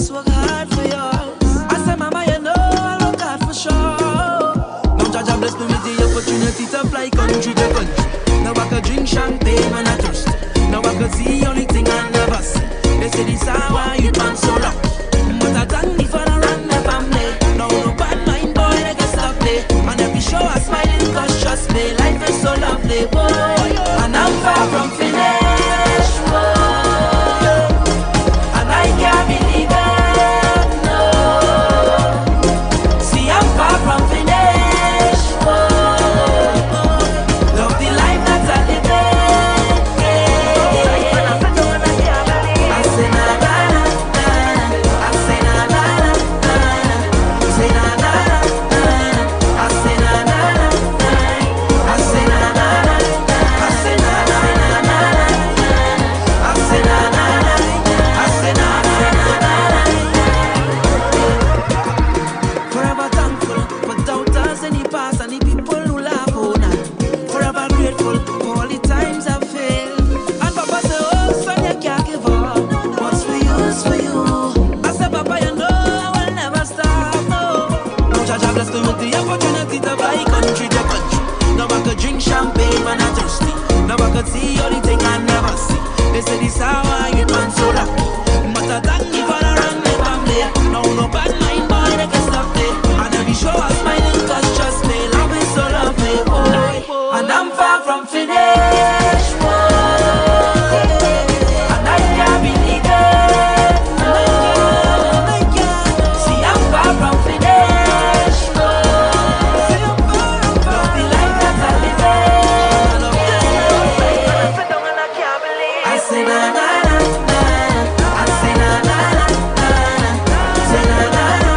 must work hard for yours. I say, Mama, you know I work hard for sure. Now Jaja bless me with the opportunity to fly country to country. Now I can drink champagne when I thirst. Now I can see only thing I never see. They say this hour you man so long. But I thank me for the run my family. Now no bad mind boy they can stop me. And every show I smiling cause trust me, life is so lovely boy. And I'm far from finished boy. And I can't believe it, no. See I'm far from finished boy. Love the life that I live in, yeah. I say na na na na, I say na na na na, say na na na na, I say na na na na, I say na na na na, I say na na na na, I say na na na, I say na na na na. Forever thankful for doubters in the past and the people who laugh on us. Forever grateful for all the times I've failed. And Papa say, oh son, you can't give up. What's for you is for you. I said, Papa, you know I will never stop, no. Now Jaja bless me with the opportunity to fly country to country. Now I could drink champagne when I'm thirsty. Now I could see all the thing I never see. They say this how I get man so lucky. But I thank me for the run my family. Now no bad mind boy they can stop me. And every show I smiling cause trust me, love is so lovely boy. And I'm far from finished boy. And I can't believe it, no. See I'm far from finished boy. Love the life that I live in, I say na na na na, I say na na na na, say na na na na,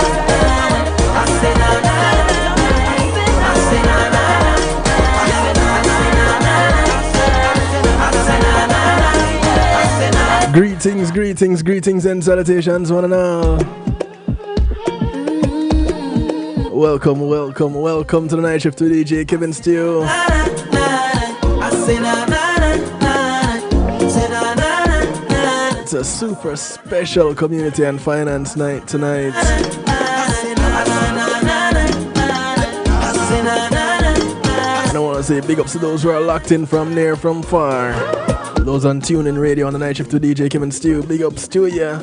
I say na na na na, I say na na na, I say na na na, I say na na na, I say na. Greetings, greetings, greetings and salutations, one and all. Welcome, welcome, welcome to the night shift with DJ Kevin Steele. I say na na na na, say na na na na. It's a super special community and finance night tonight. And I want to say big ups to those who are locked in from near, from far. Those on TuneIn Radio on the night shift with DJ Kevin Steele, big ups to ya.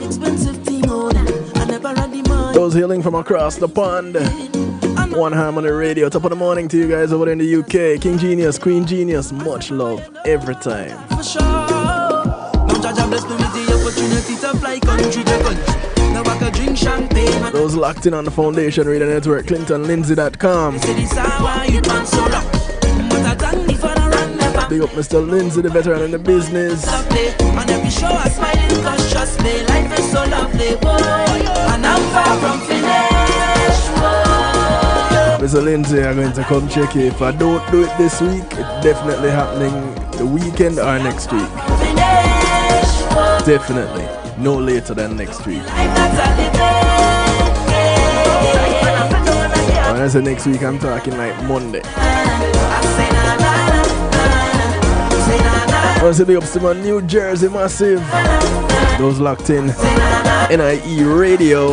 Those hailing from across the pond. One Harmony Radio, top of the morning to you guys over there in the UK. King Genius, Queen Genius, much love every time. For sure. Now Jaja bless me with the opportunity to fly country to country. Now I can drink champagne. Those locked in on the Foundation Radio Network, ClintonLindsay.com. Big up Mr. Lindsay, the veteran in the business. On every show I smiling cause trust me, life is so lovely boy. And I'm far from finished boy. Mr. Lindsay, I'm going to come check it. If I don't do it this week, it's definitely happening the weekend or next week. Definitely. No later than next week. When I say next week, I'm talking like Monday. I want to say big ups to my New Jersey Massive. Those locked in. NIE Radio.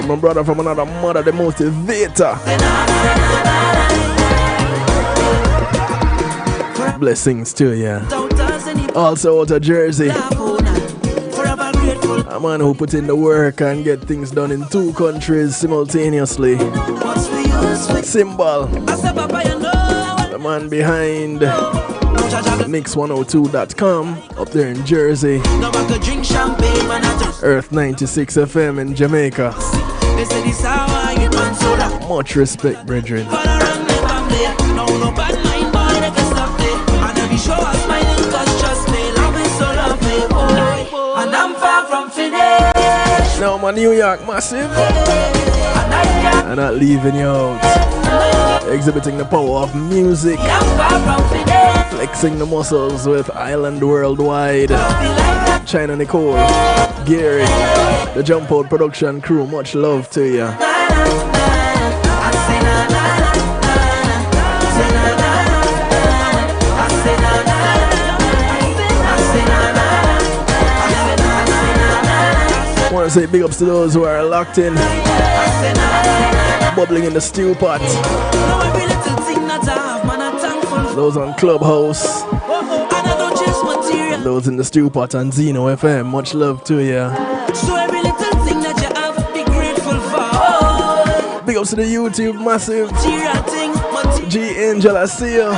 My brother from another mother, the motivator. Blessings to you. Also out of Jersey. A man who put in the work and get things done in two countries simultaneously. Symbol. The man behind Mix102.com up there in Jersey. Earth 96 FM in Jamaica. Much respect, brethren. Now my New York Massive. I'm not leaving you out. Exhibiting the power of music. Flexing the muscles with Island Worldwide. China Nicole, Gary, the Jump Out production crew, much love to you. want to say big ups to those who are locked in, bubbling in the stew pot. Those on Clubhouse, those in the stew pot on Zeno FM. Much love to you. So every little thing that you have, be grateful for. Big ups to the YouTube massive. Material thing, G Angel, I see you.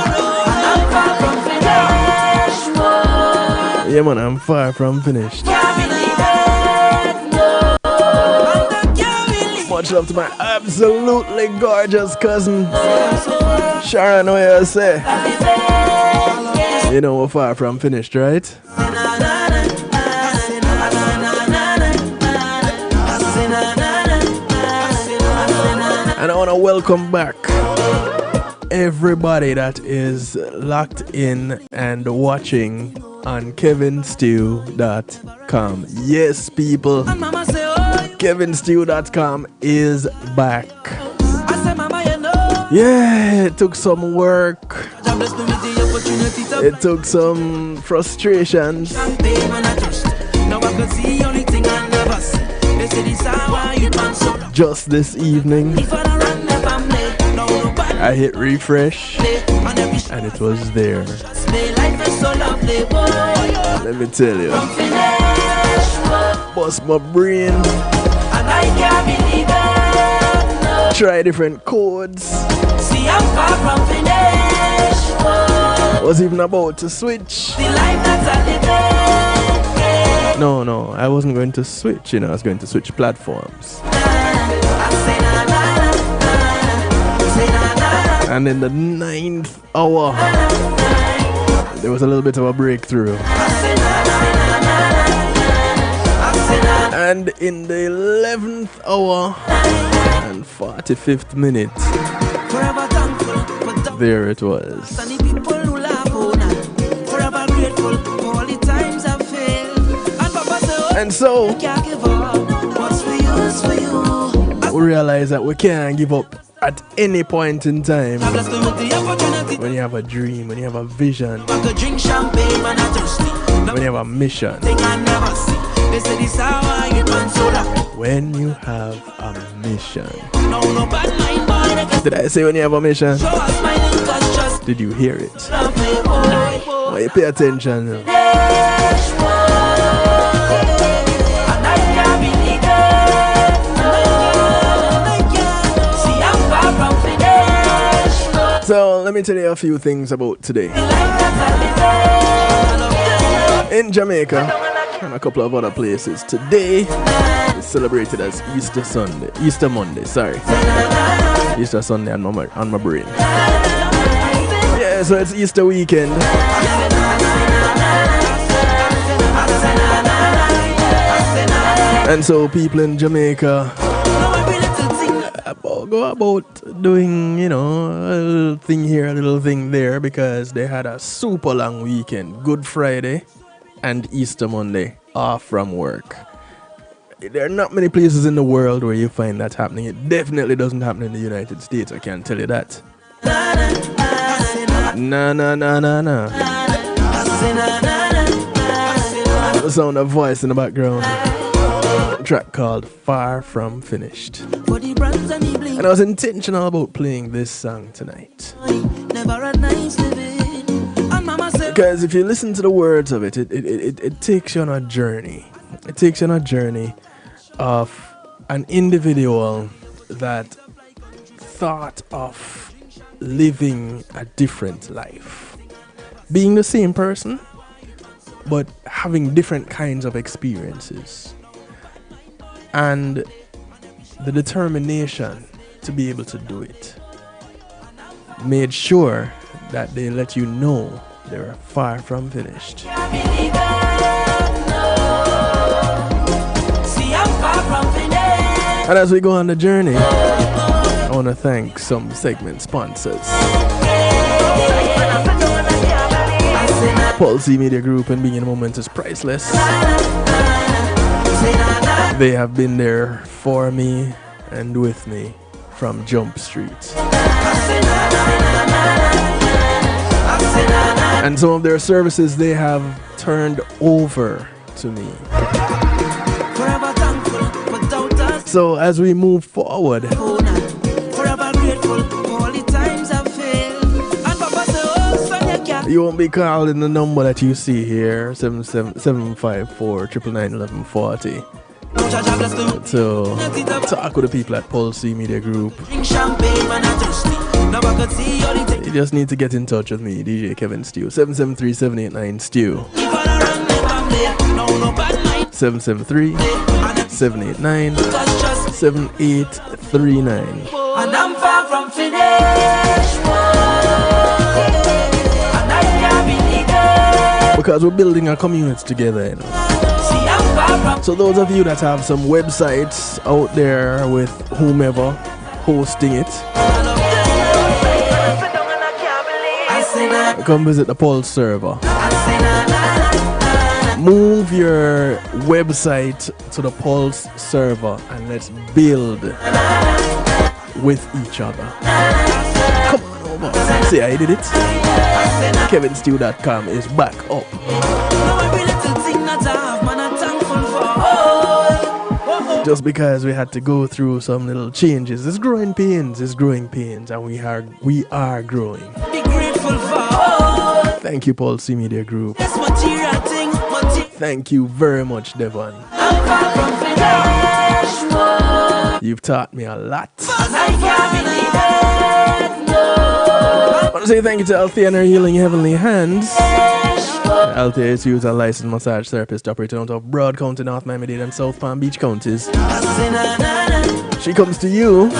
Yeah man, I'm far from finished. Much love to my absolutely gorgeous cousin Sharon, what you say? You know we're far from finished, right? And I want to welcome back everybody that is locked in and watching on kevinstew.com. Yes, people, kevinstew.com is back. Yeah, it took some work. It took some frustrations. Just this evening, I hit refresh and it was there. Let me tell you, bust my brain, try different codes. Was even about to switch. No, I wasn't going to switch, I was going to switch platforms. And in the 9th hour, there was a little bit of a breakthrough. And in the 11th hour and 45th minute, there it was. And so, we realize that we can't give up at any point in time. When you have a dream, when you have a vision, when you have a mission, when you have a mission. Did I say when you have a mission? Did you hear it? Oh, you pay attention. So let me tell you a few things about today. In Jamaica and a couple of other places, today is celebrated as Easter Monday, sorry. Easter Sunday on my brain. Yeah, so it's Easter weekend. And so people in Jamaica go about doing, a little thing here, a little thing there, because they had a super long weekend, Good Friday and Easter Monday, off from work. There are not many places in the world where you find that happening. It definitely doesn't happen in the United States, I can tell you that. Nah. The sound of voice in the background. A track called Far From Finished. And I was intentional about playing this song tonight. Because if you listen to the words of it, it takes you on a journey. It takes you on a journey of an individual that thought of living a different life. Being the same person, but having different kinds of experiences. And the determination to be able to do it made sure that they let you know they were far from finished. And as we go on the journey, I want to thank some segment sponsors. Pulse Media Group and Being in the Moment is priceless. They have been there for me and with me from Jump Street. And some of their services they have turned over to me. So as we move forward, forever grateful for all the times I've failed. And Papa say, oh, son, you can't. you won't be calling the number that you see here, 754 999 1140. So talk with the people at Pulse Media Group. Drink champagne, man, I'm thirsty. Now I could see all the You just need to get in touch with me, DJ Kevin Stew. 773-789-STEW. 773-789-7839. And I'm far from finished. And I can't believe it. Because we're building a community together, you know. See, I'm far from. So those of you that have some websites out there with whomever hosting it, come visit the Pulse server. Move your website to the Pulse server and let's build with each other. Come on over. See, I did it. KevinStew.com is back up. Just because we had to go through some little changes. It's growing pains, and we are growing. Thank you, Pulse Media Group. Thank you very much, Devon. You've taught me a lot. I want to say thank you to Althea and her Healing Heavenly Hands. Althea is used as a licensed massage therapist operating out of Broad County, North Miami-Dade, and South Palm Beach counties. She comes to you,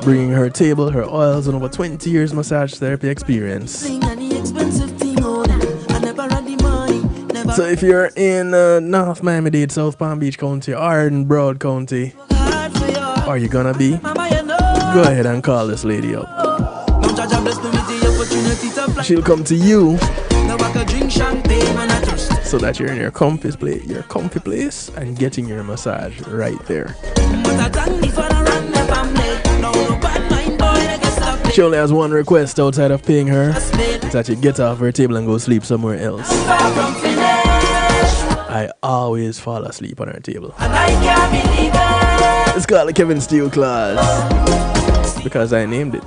bringing her table, her oils, and over 20 years massage therapy experience. So if you're in North Miami-Dade, South Palm Beach County, or in Broad County, are you gonna be? Go ahead and call this lady up. She'll come to you so that you're in your comfy place and getting your massage right there. She only has one request outside of paying her. It's that you get off her table and go sleep somewhere else. I always fall asleep on her table. It's called the Kevin Stew clause because I named it.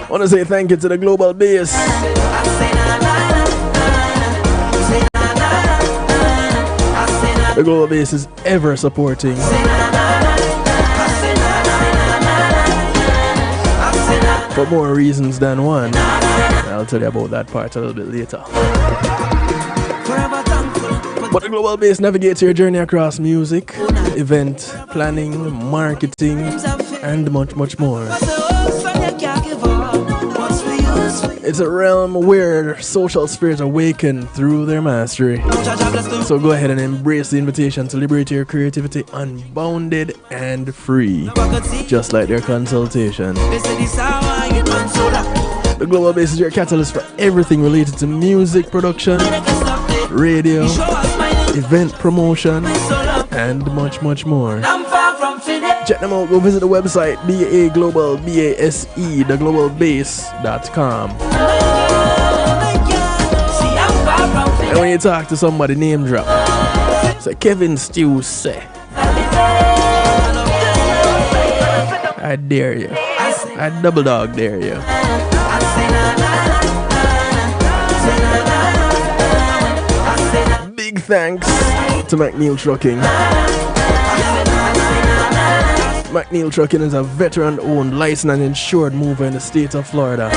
I want to say thank you to the Global Base. The Global Base is ever supporting. For more reasons than one. I'll tell you about that part a little bit later. But the Global Base navigates your journey across music, event planning, marketing, and much, much more. It's a realm where social spirits awaken through their mastery. So go ahead and embrace the invitation to liberate your creativity unbounded and free, just like their consultation. The Global Base is your catalyst for everything related to music production, radio, event promotion, and much, much more. Check them out. Go visit the website BA Global, BASE, theglobalbase.com. And when you talk to somebody, name drop. Say Kevin Stew say. I dare you. I double dog dare you. Big thanks to McNeil Trucking. McNeil Trucking is a veteran-owned, licensed and insured mover in the state of Florida.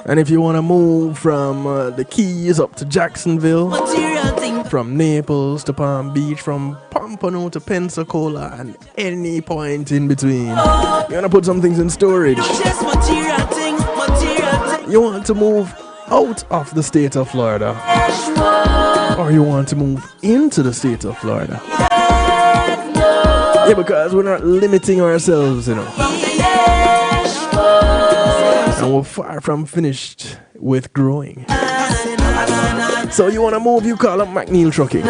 And if you want to move from the Keys up to Jacksonville, from Naples to Palm Beach, from Pompano to Pensacola, and any point in between, you want to put some things in storage. You want to move out of the state of Florida, or you want to move into the state of Florida. Yeah, because we're not limiting ourselves, you know. And we're far from finished with growing. So you want to move, you call up McNeil Trucking.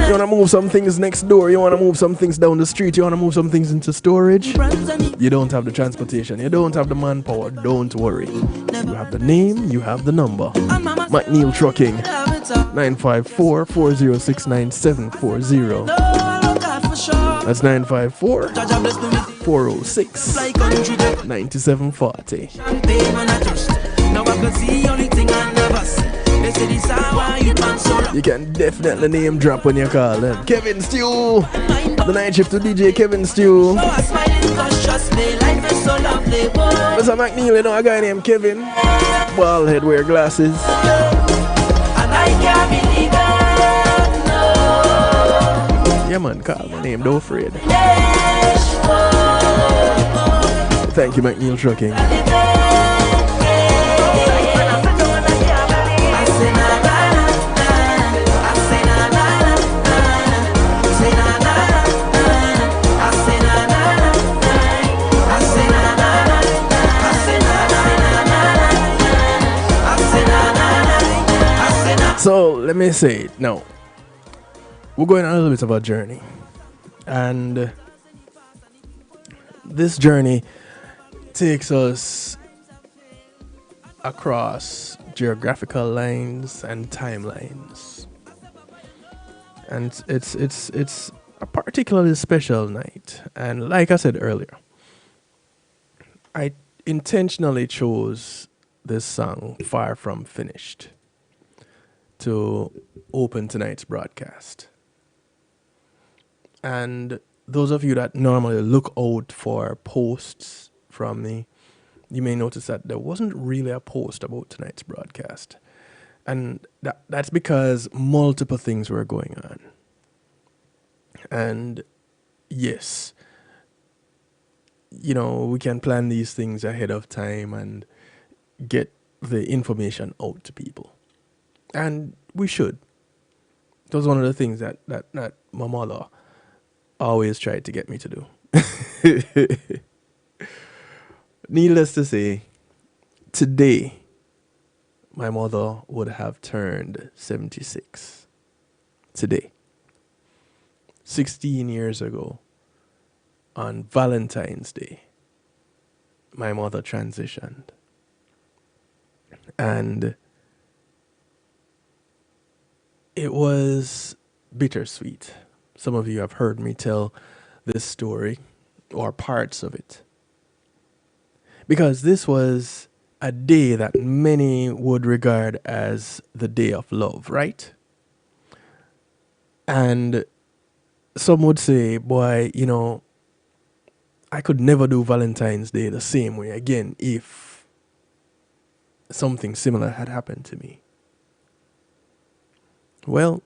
You wanna move some things next door, you wanna move some things down the street, you wanna move some things into storage. You don't have the transportation, you don't have the manpower, don't worry. You have the name, you have the number. McNeil Trucking, 954-406-9740. That's 954-406-9740. You can definitely name drop when you call them. Kevin Stew, the night shift to DJ Kevin Stew. Mr. McNeil, you know a guy named Kevin, bald head, wear glasses. Yeah man, call my name, don't afraid. Thank you, McNeil Trucking. So let me say it now. We're going on a little bit of a journey, and this journey takes us across geographical lines and timelines, and it's a particularly special night. And like I said earlier, I intentionally chose this song, Far From Finished, to open tonight's broadcast. And those of you that normally look out for posts from me, you may notice that there wasn't really a post about tonight's broadcast. And that's because multiple things were going on. And yes, you know, we can plan these things ahead of time and get the information out to people. And we should. It was one of the things that my mother always tried to get me to do. Needless to say, today, my mother would have turned 76. Today. 16 years ago, on Valentine's Day, my mother transitioned. And it was bittersweet. Some of you have heard me tell this story, or parts of it, because this was a day that many would regard as the day of love, right? And some would say, boy, you know, I could never do Valentine's Day the same way again if something similar had happened to me. Well,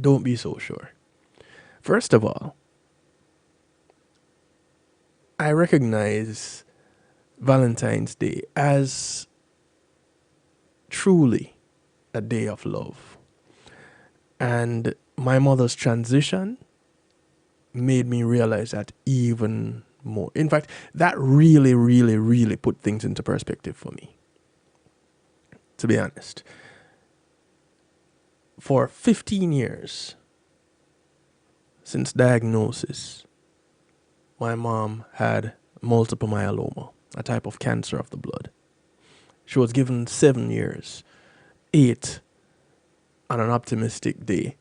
don't be so sure. First of all, I recognize Valentine's Day as truly a day of love. And my mother's transition made me realize that even more. In fact, that really, really, really put things into perspective for me, to be honest. For 15 years, since diagnosis, my mom had multiple myeloma, a type of cancer of the blood. She was given 7 years, 8 on an optimistic day,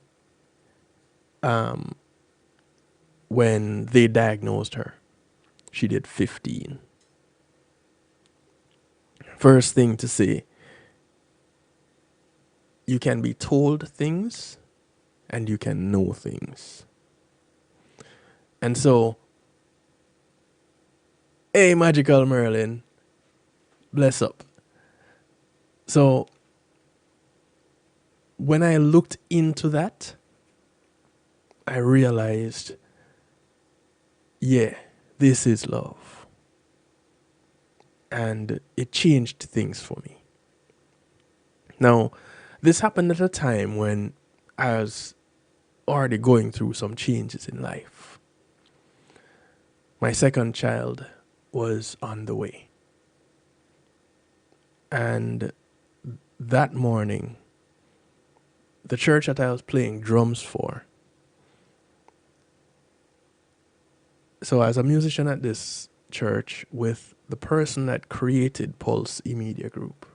when they diagnosed her. She did 15. First thing to say, you can be told things and you can know things. And so, hey, Magical Merlin, bless up. So, when I looked into that, I realized, yeah, this is love. And it changed things for me. Now, this happened at a time when I was already going through some changes in life. My second child was on the way. And that morning, the church that I was playing drums for So as a musician at this church with the person that created Pulse E-Media Group.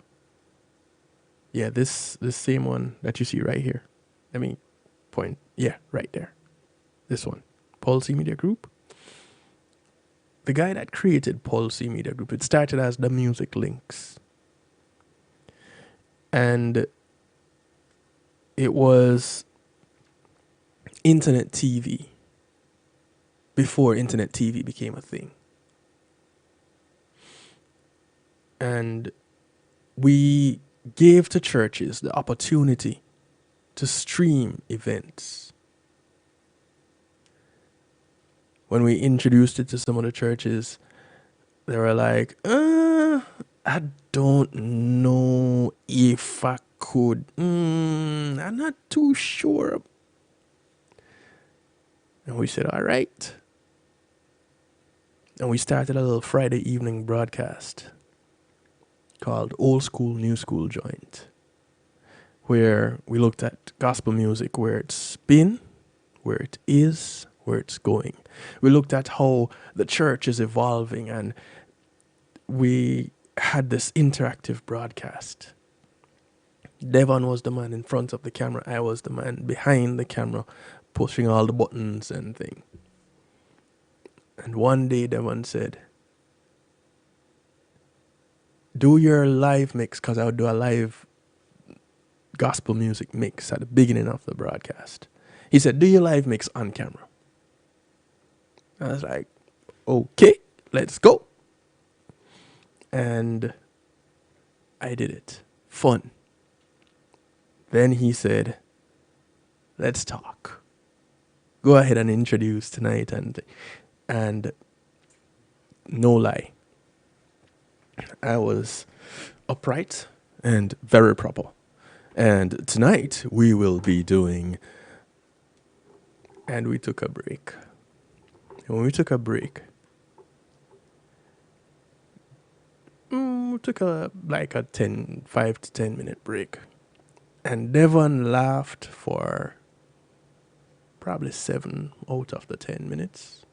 Yeah, this same one that you see right here. Let me point. Yeah, right there. This one. Pulse E-Media Group. The guy that created Pulse E-Media Group, it started as the Music Links. And it was internet TV before internet TV became a thing. And we gave to churches the opportunity to stream events. When we introduced it to some of the churches, they were like, I don't know if I could. I'm not too sure. And we said, all right. And we started a little Friday evening broadcast called Old School, New School Joint, where we looked at gospel music, where it's been, where it is, where it's going. We looked at how the church is evolving, and we had this interactive broadcast. Devon was the man in front of the camera. I was the man behind the camera, pushing all the buttons and thing. And one day Devon said, do your live mix, because I would do a live gospel music mix at the beginning of the broadcast. He said, do your live mix on camera. I was like, okay, let's go. And I did it. Fun. Then he said, let's talk. Go ahead and introduce tonight. And no lie, I was upright and very proper. And tonight we will be doing... And we took a break. And when we took a break, we took a 5 to 10 minute break. And Devon laughed for probably 7 out of the 10 minutes.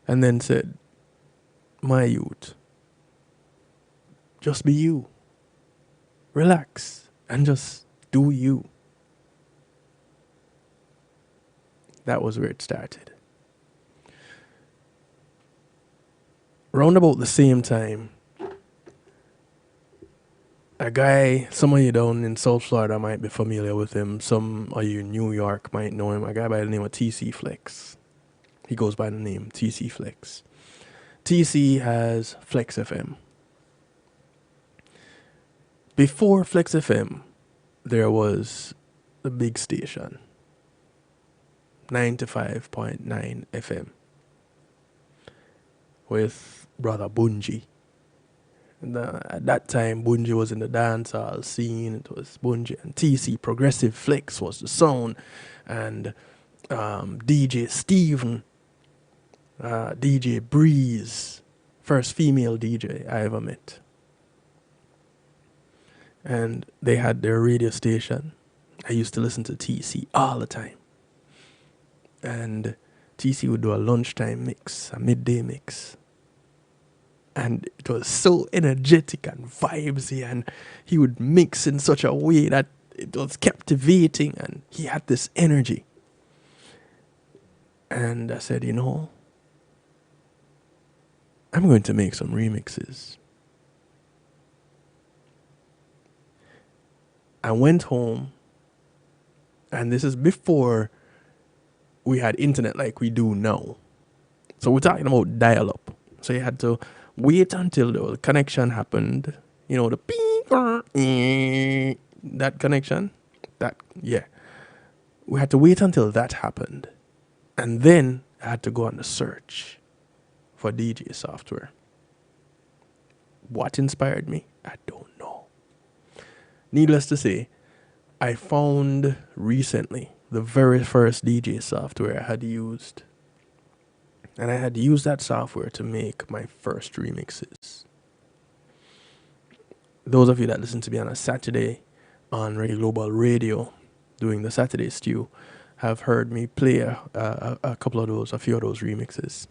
And then said, my youth, just be you. Relax and just do you. That was where it started. Round about the same time, a guy, some of you down in South Florida might be familiar with him. Some of you in New York might know him. A guy by the name of TC Flex. He goes by the name TC Flex. TC has Flex FM. Before Flex FM, there was the big station, 95.9 FM, with Brother Bunji. And at that time, Bunji was in the dancehall scene. It was Bunji and TC. Progressive Flex was the sound. And DJ Steven, DJ Breeze, first female DJ I ever met. And they had their radio station. I used to listen to TC all the time. And TC would do a lunchtime mix, a midday mix. And it was so energetic and vibesy, and he would mix in such a way that it was captivating, and he had this energy. And I said, you know, I'm going to make some remixes. I went home, and this is before we had internet like we do now. So we're talking about dial-up. So you had to wait until the connection happened. You know, the beep, that connection. Yeah. We had to wait until that happened. And then I had to go on the search for DJ software. What inspired me? I don't know. Needless to say, I found recently the very first DJ software I had used. And I had used that software to make my first remixes. Those of you that listen to me on a Saturday on Reggae Global Radio, doing the Saturday Stew, have heard me play a couple of those, a few of those remixes.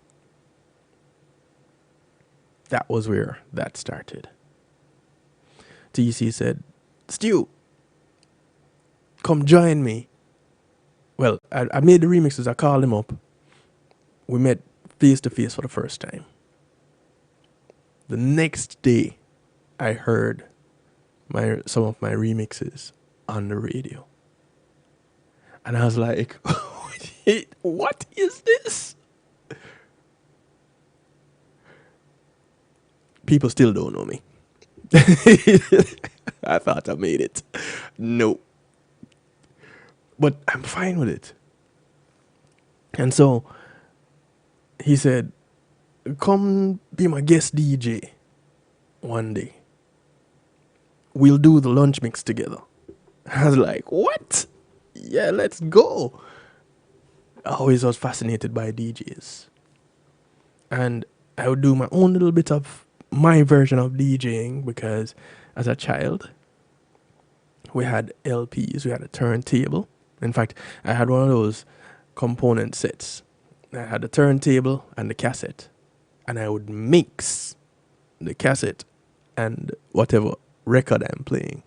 That was where that started. TC said, Stu, come join me. Well, I made the remixes, I called him up. We met face to face for the first time. The next day, I heard some of my remixes on the radio. And I was like, what is this? People still don't know me. I thought I made it. No. But I'm fine with it. And so he said, come be my guest DJ one day. We'll do the lunch mix together. I was like, what? Yeah, let's go. I always was fascinated by DJs. And I would do my own little bit of my version of DJing because as a child, we had LPs, we had a turntable. In fact, I had one of those component sets. I had the turntable and the cassette. And I would mix the cassette and whatever record I'm playing.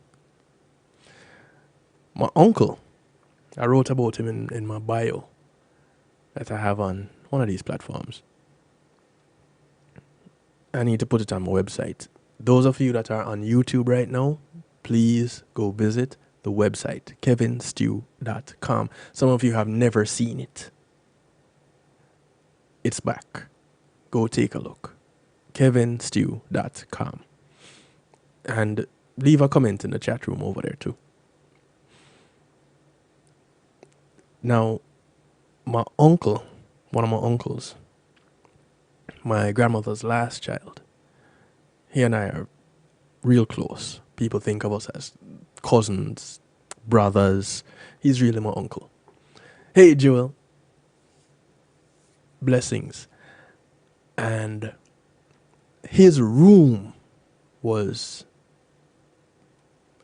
My uncle, I wrote about him in my bio that I have on one of these platforms. I need to put it on my website. Those of you that are on YouTube right now, please go visit the website, kevinstew.com. Some of you have never seen it. It's back. Go take a look. kevinstew.com. And leave a comment in the chat room over there too. Now, my uncle, one of my uncles, my grandmother's last child, he and I are real close. People think of us as cousins, brothers. He's really my uncle. Hey, Joel. Blessings. And his room was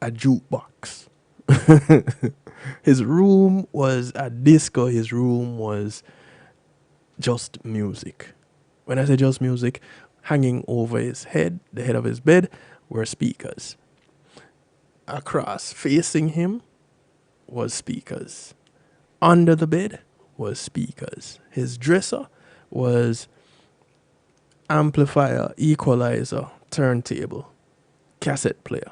a jukebox. His room was a disco. His room was just music. When I say just music, hanging over his head, the head of his bed, were speakers. Across, facing him, was speakers. Under the bed was speakers. His dresser was amplifier, equalizer, turntable, cassette player.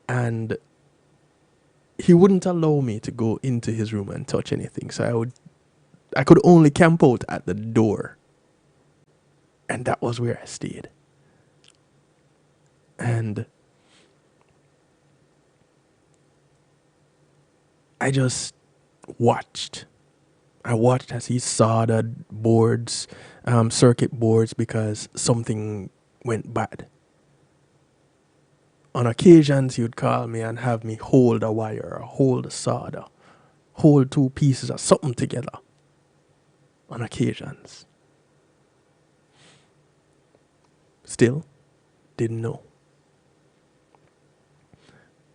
And he wouldn't allow me to go into his room and touch anything. So I could only camp out at the door. And that was where I stayed. And I just watched. I watched as he soldered boards, circuit boards, because something went bad. On occasions, he would call me and have me hold a wire, or hold a solder, hold two pieces of something together. On occasions. Still, didn't know.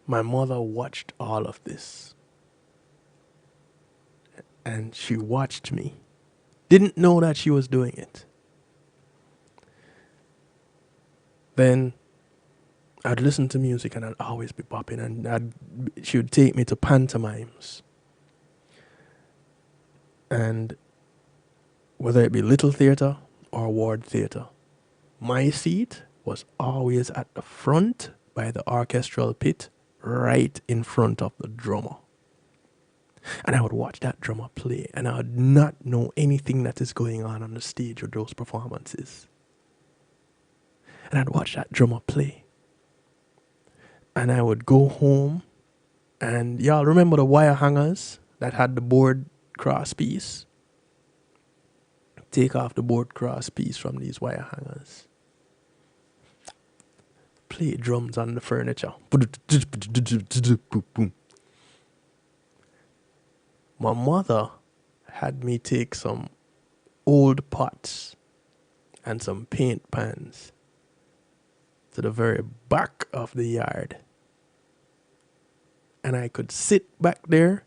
My mother watched all of this. And she watched me. Didn't know that she was doing it. Then I'd listen to music and I'd always be bopping, and she would take me to pantomimes. And whether it be little theater or ward theater, my seat was always at the front by the orchestral pit, right in front of the drummer. And I would watch that drummer play, and I would not know anything that is going on the stage with those performances. And I'd watch that drummer play. And I would go home, and y'all remember the wire hangers that had the board cross piece? Take off the board cross piece from these wire hangers. Play drums on the furniture. My mother had me take some old pots and some paint pans to the very back of the yard and I could sit back there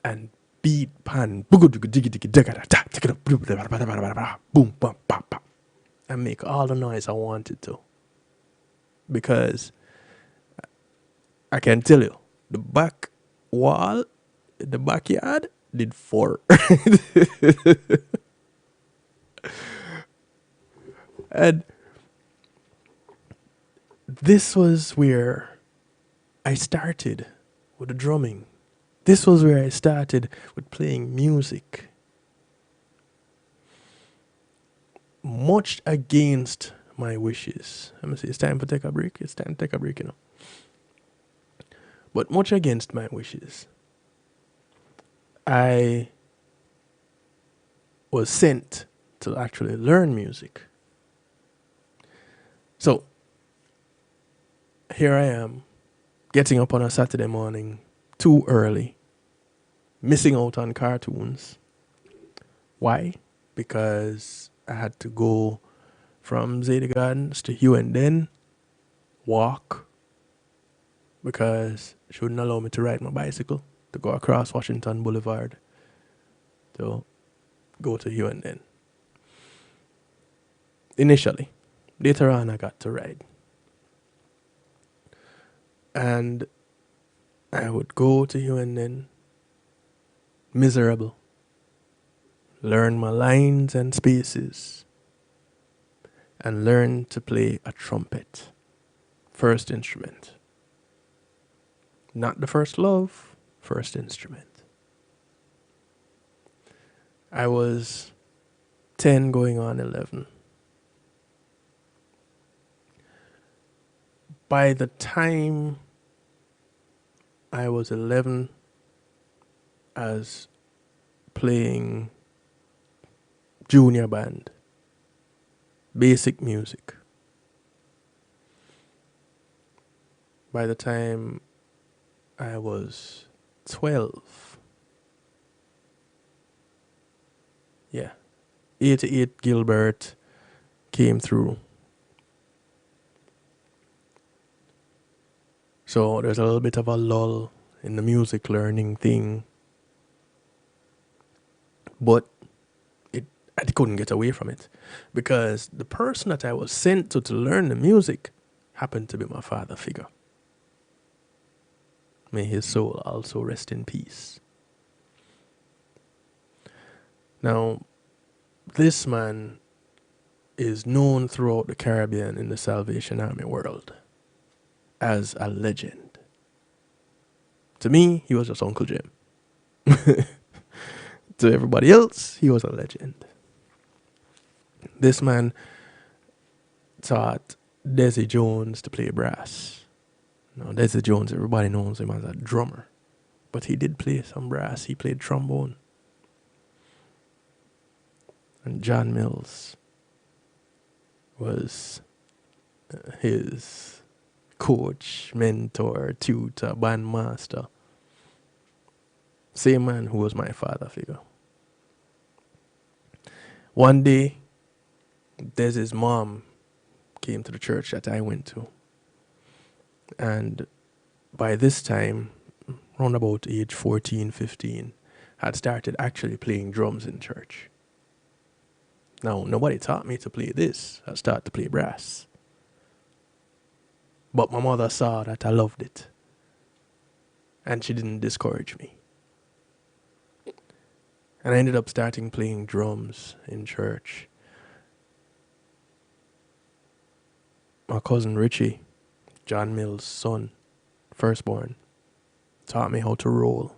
and beat pan boom, boom, pop, pop, pop, and make all the noise I wanted to. Because I can tell you, the back wall, the backyard, did 4. And this was where I started with the drumming. This was where I started with playing music. Much against my wishes. Let me see, it's time to take a break. It's time to take a break, you know. But much against my wishes, I was sent to actually learn music. So, here I am, getting up on a Saturday morning too early, missing out on cartoons. Why? Because I had to go from Zeta Gardens to Hugh and then walk, because she wouldn't allow me to ride my bicycle to go across Washington Boulevard to go to Hugh and then. Initially. Later on, I got to ride. And I would go to Hugh and then, miserable, learn my lines and spaces, and learn to play a trumpet. First instrument. Not the first love, first instrument. I was 10 going on 11. By the time I was 11, I was playing junior band, basic music. By the time I was 12, 88 Gilbert came through. So there's a little bit of a lull in the music learning thing. But I couldn't get away from it, because the person that I was sent to learn the music happened to be my father figure. May his soul also rest in peace. Now, this man is known throughout the Caribbean in the Salvation Army world as a legend. To me, he was just Uncle Jim. To everybody else, he was a legend. This man taught Desi Jones to play brass. Now, Desi Jones, everybody knows him as a drummer. But he did play some brass. He played trombone. And John Mills was his coach, mentor, tutor, bandmaster. Same man who was my father figure. One day, Desi's mom came to the church that I went to. And by this time, around about age 14, 15, had started actually playing drums in church. Now, nobody taught me to play this. I started to play brass. But my mother saw that I loved it. And she didn't discourage me. And I ended up starting playing drums in church. My cousin Richie, John Mills' son, firstborn, taught me how to roll.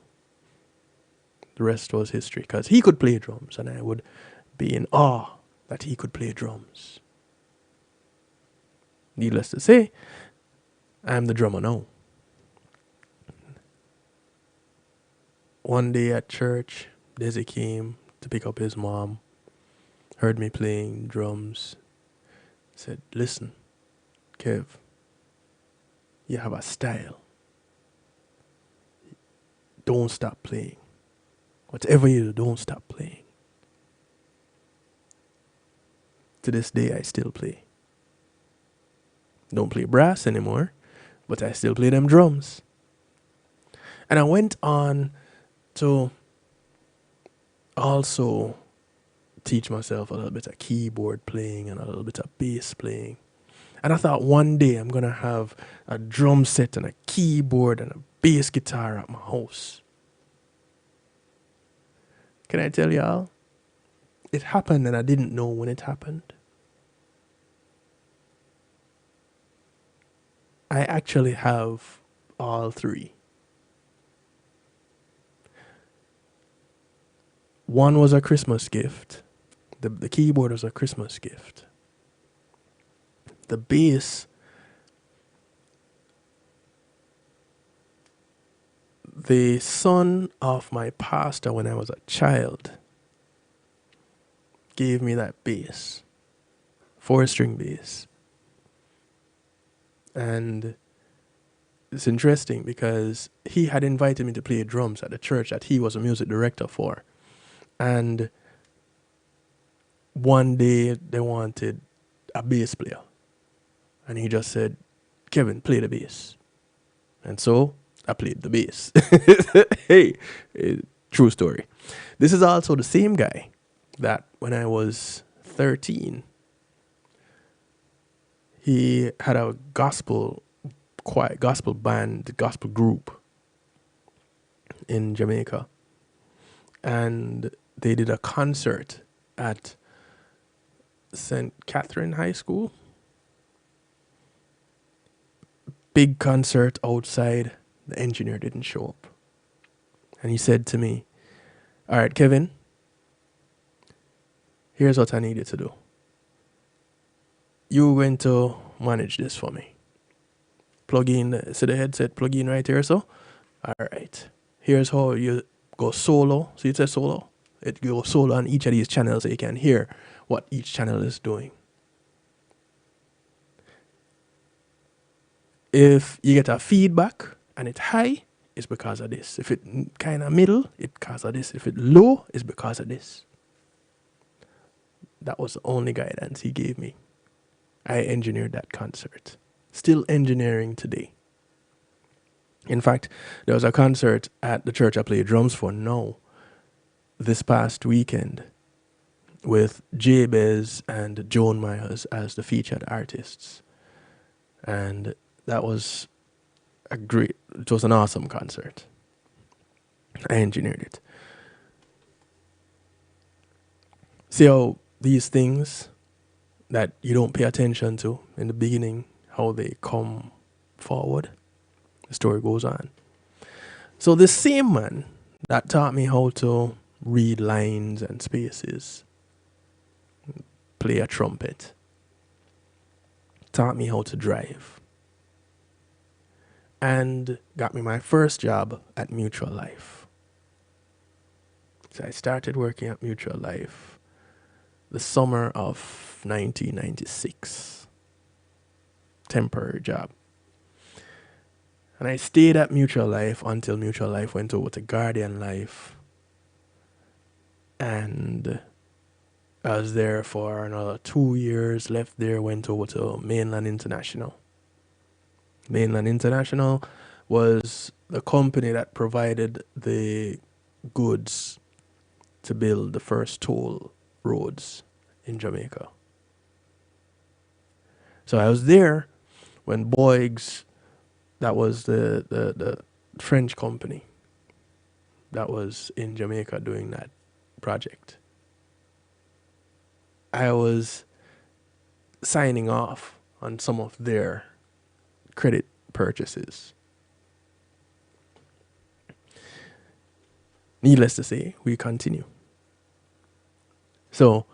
The rest was history, because he could play drums, and I would be in awe that he could play drums. Needless to say, I'm the drummer now. One day at church, Desi came to pick up his mom, heard me playing drums, said, "Listen, Kev, you have a style. Don't stop playing. Whatever you do, don't stop playing." To this day, I still play. Don't play brass anymore, but I still play them drums. And I went on to also teach myself a little bit of keyboard playing and a little bit of bass playing. And I thought one day I'm going to have a drum set and a keyboard and a bass guitar at my house. Can I tell y'all? It happened and I didn't know when it happened. I actually have all three. One was a Christmas gift. The keyboard was a Christmas gift. The bass, the son of my pastor when I was a child gave me that bass, 4-string bass. And it's interesting because he had invited me to play drums at the church that he was a music director for. And one day they wanted a bass player. And he just said, Kevin, play the bass. And so I played the bass. Hey, true story. This is also the same guy that when I was 13, he had a gospel band, gospel group in Jamaica. And they did a concert at St. Catherine High School. Big concert outside. The engineer didn't show up. And he said to me, all right, Kevin, here's what I need you to do. You're going to manage this for me. Plug in, see the headset, plug in right here, so? All right. Here's how you go solo. See, it says solo. It goes solo on each of these channels so you can hear what each channel is doing. If you get a feedback and it's high, it's because of this. If it kind of middle, it's because of this. If it's low, it's because of this. That was the only guidance he gave me. I engineered that concert. Still engineering today. In fact, there was a concert at the church I play drums for now this past weekend with Jabez and Joan Myers as the featured artists. And that was it was an awesome concert. I engineered it. See how these things that you don't pay attention to in the beginning, how they come forward, the story goes on. So the same man that taught me how to read lines and spaces, play a trumpet, taught me how to drive, and got me my first job at Mutual Life. So I started working at Mutual Life the summer of 1996. Temporary job. And I stayed at Mutual Life until Mutual Life went over to Guardian Life. And I was there for another 2 years, left there, went over to Mainland International. Mainland International was the company that provided the goods to build the first toll roads in Jamaica. So I was there when Boygues, that was the French company that was in Jamaica doing that project. I was signing off on some of their credit purchases. Needless to say, we continue. So,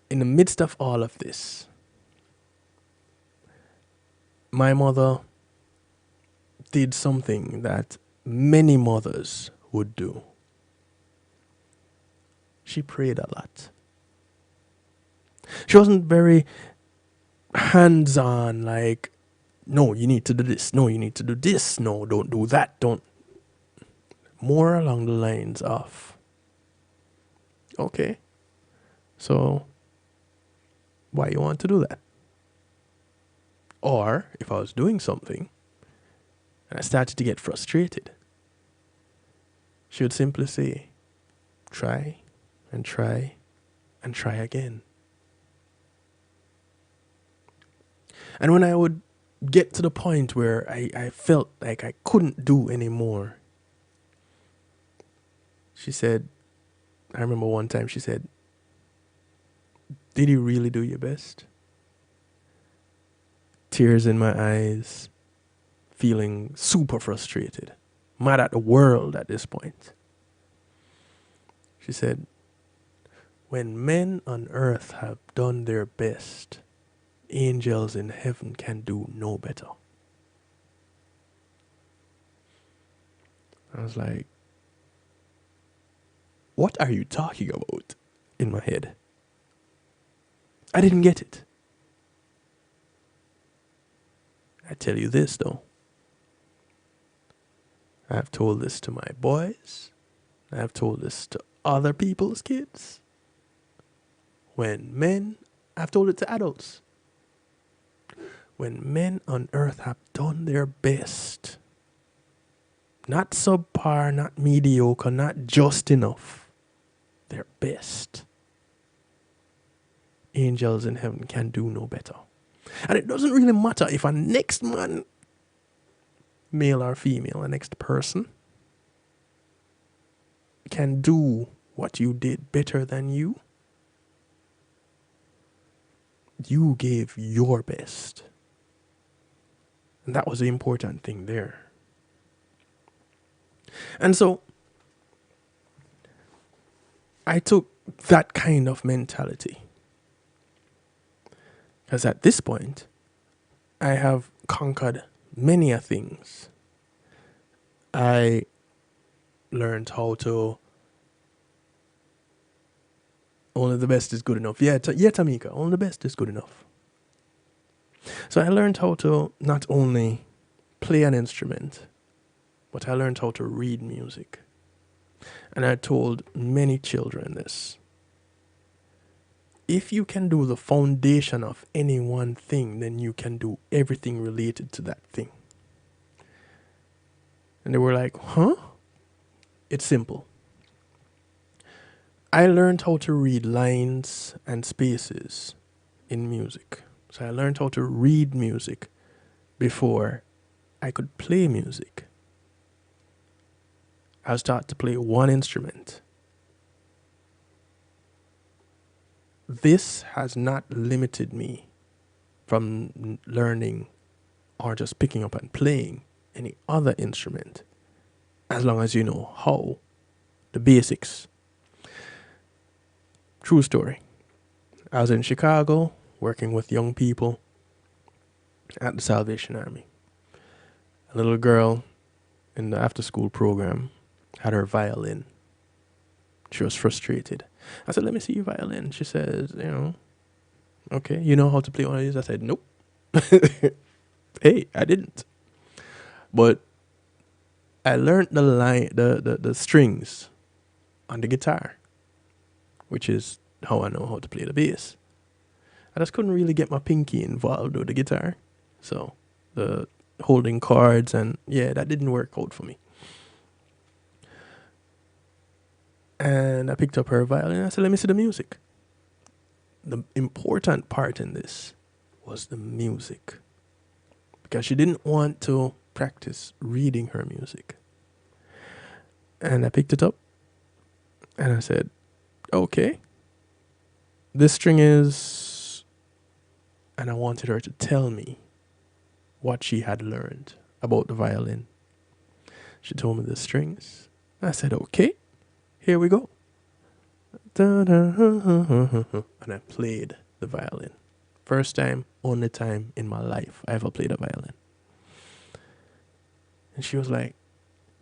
in the midst of all of this, my mother did something that many mothers would do. She prayed a lot. She wasn't very hands-on, like, no, you need to do this. No, you need to do this. No, don't do that. Don't. More along the lines of, okay, so why you want to do that? Or if I was doing something and I started to get frustrated, she would simply say, try and try and try again. And when I would get to the point where I felt like I couldn't do anymore, she said, I remember one time she said, did you really do your best? Tears in my eyes, feeling super frustrated, mad at the world at this point. She said, when men on earth have done their best, angels in heaven can do no better. I was like, what are you talking about? In my head. I didn't get it. I tell you this though. I've told this to my boys. I've told this to other people's kids. I've told it to adults. When men on earth have done their best, not subpar, not mediocre, not just enough, their best, angels in heaven can do no better. And it doesn't really matter if a next man, male or female, a next person, can do what you did better than you. You gave your best. And that was the important thing there. And so I took that kind of mentality. Because at this point, I have conquered many a things. I learned how to only the best is good enough. Yeah, Tamika, only the best is good enough. So I learned how to not only play an instrument, but I learned how to read music. And I told many children this. If you can do the foundation of any one thing, then you can do everything related to that thing. And they were like, huh? It's simple. I learned how to read lines and spaces in music. So I learned how to read music before I could play music. I was taught to play one instrument. This has not limited me from learning or just picking up and playing any other instrument, as long as you know how, the basics. True story. I was in Chicago working with young people at the Salvation Army. A little girl in the after-school program had her violin. She was frustrated. I said, let me see your violin. She says, okay, you know how to play one of these? I said, nope. Hey, I didn't. But I learned the strings on the guitar, which is how I know how to play the bass. I just couldn't really get my pinky involved with the guitar. So the holding chords and that didn't work out for me. And I picked up her violin. I said, let me see the music. The important part in this was the music. Because she didn't want to practice reading her music. And I picked it up. And I said, okay. This string is... And I wanted her to tell me what she had learned about the violin. She told me the strings. I said, okay. Here we go. And I played the violin. First time, only time in my life I ever played a violin. And she was like,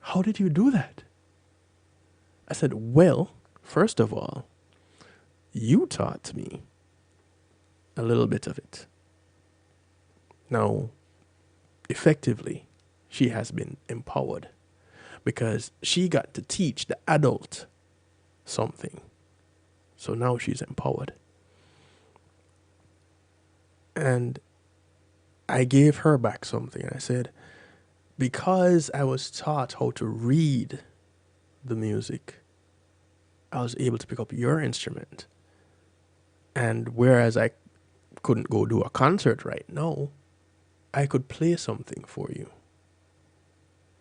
how did you do that? I said, well, first of all, you taught me a little bit of it. Now, effectively, she has been empowered because she got to teach the adult something. So now she's empowered. And I gave her back something. And I said, because I was taught how to read the music, I was able to pick up your instrument. And whereas I couldn't go do a concert right now, I could play something for you.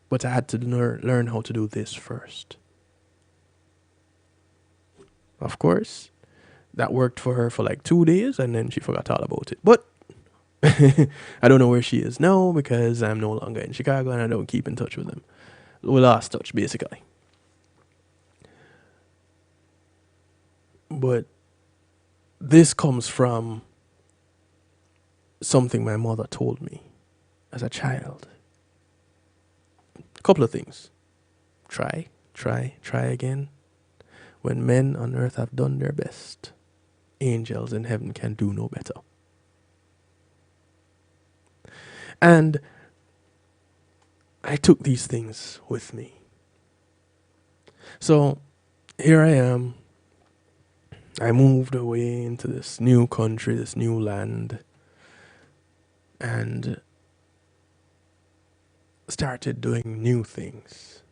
But I had to learn how to do this first. Of course, that worked for her for like 2 days and then she forgot all about it. But I don't know where she is now because I'm no longer in Chicago and I don't keep in touch with them. We lost touch, basically. But this comes from something my mother told me as a child. A couple of things. Try again. When men on earth have done their best, angels in heaven can do no better. And I took these things with me. So here I am. I moved away into this new country, this new land, and started doing new things.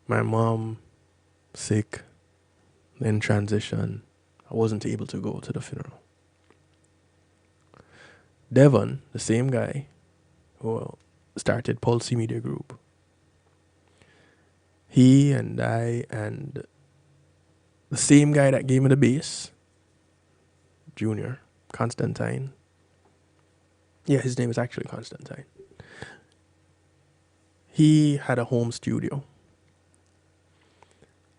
My mom sick, then transition. I wasn't able to go to the funeral. Devon, the same guy who started Pulse Media Group, he and I and the same guy that gave me the bass, Junior, Constantine. Yeah, his name is actually Constantine. He had a home studio.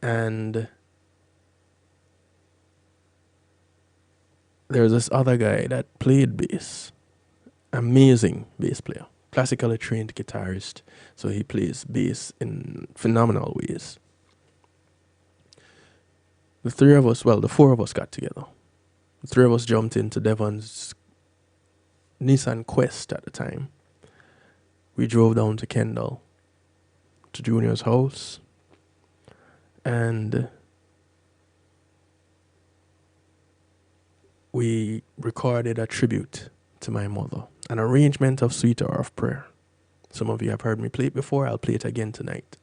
And there's this other guy that played bass. Amazing bass player. Classically trained guitarist. So he plays bass in phenomenal ways. The four of us got together. The three of us jumped into Devon's Nissan Quest at the time. We drove down to Kendall, to Junior's house, and we recorded a tribute to my mother, an arrangement of Sweet Hour of Prayer. Some of you have heard me play it before. I'll play it again tonight.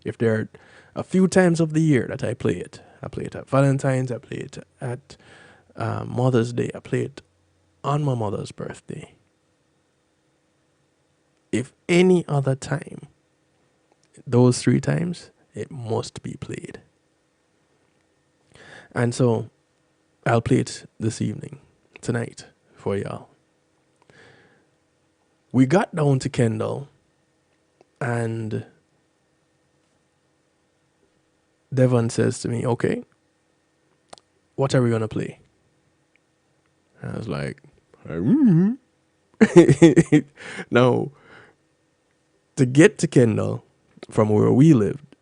If there are a few times of the year that I play it at Valentine's, I play it at Mother's Day, I play it on my mother's birthday. If any other time, those 3 times, it must be played. And so I'll play it this evening, tonight, for y'all. We got down to Kendall and Devon says to me, okay, what are we going to play? I was like, Now, to get to Kendall from where we lived,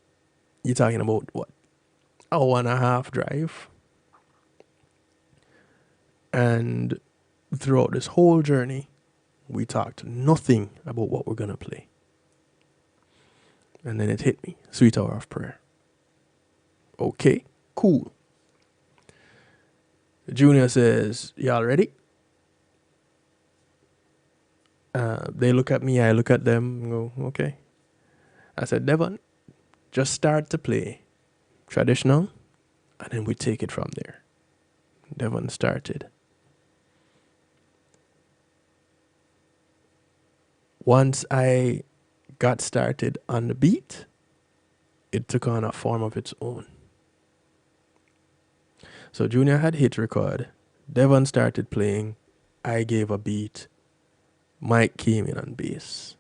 you're talking about what? A 1.5 drive. And throughout this whole journey, we talked nothing about what we're going to play. And then it hit me. Sweet Hour of Prayer. Okay, cool. Junior says, y'all ready? They look at me, I look at them, and go, okay. I said, Devon, just start to play traditional, and then we take it from there. Devon started. Once I got started on the beat, it took on a form of its own. So Junior had hit record, Devon started playing, I gave a beat, Mike came in on bass.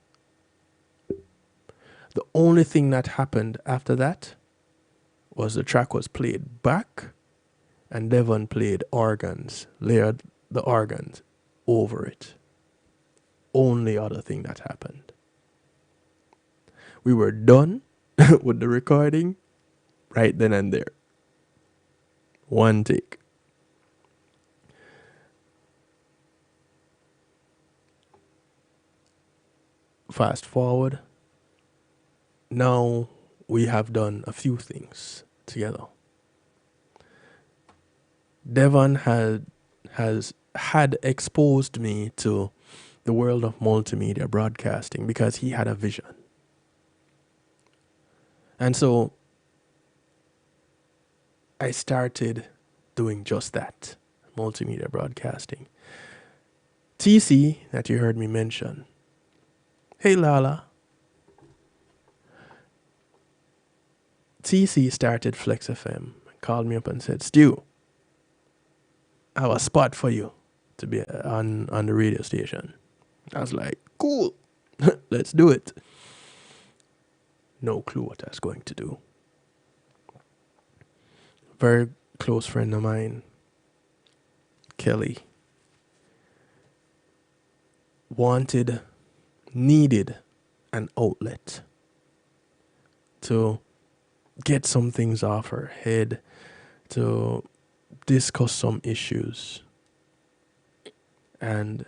The only thing that happened after that was the track was played back and Devon played organs, layered the organs over it. Only other thing that happened. We were done with the recording right then and there. One take. Fast forward. Now we have done a few things together. Devon has exposed me to the world of multimedia broadcasting because he had a vision. And so I started doing just that, multimedia broadcasting. TC, that you heard me mention. Hey, Lala. TC started Flex FM, called me up and said, Stu, I have a spot for you to be on the radio station. I was like, cool, let's do it. No clue what I was going to do. Very close friend of mine, Kelly, needed an outlet to get some things off her head, to discuss some issues. And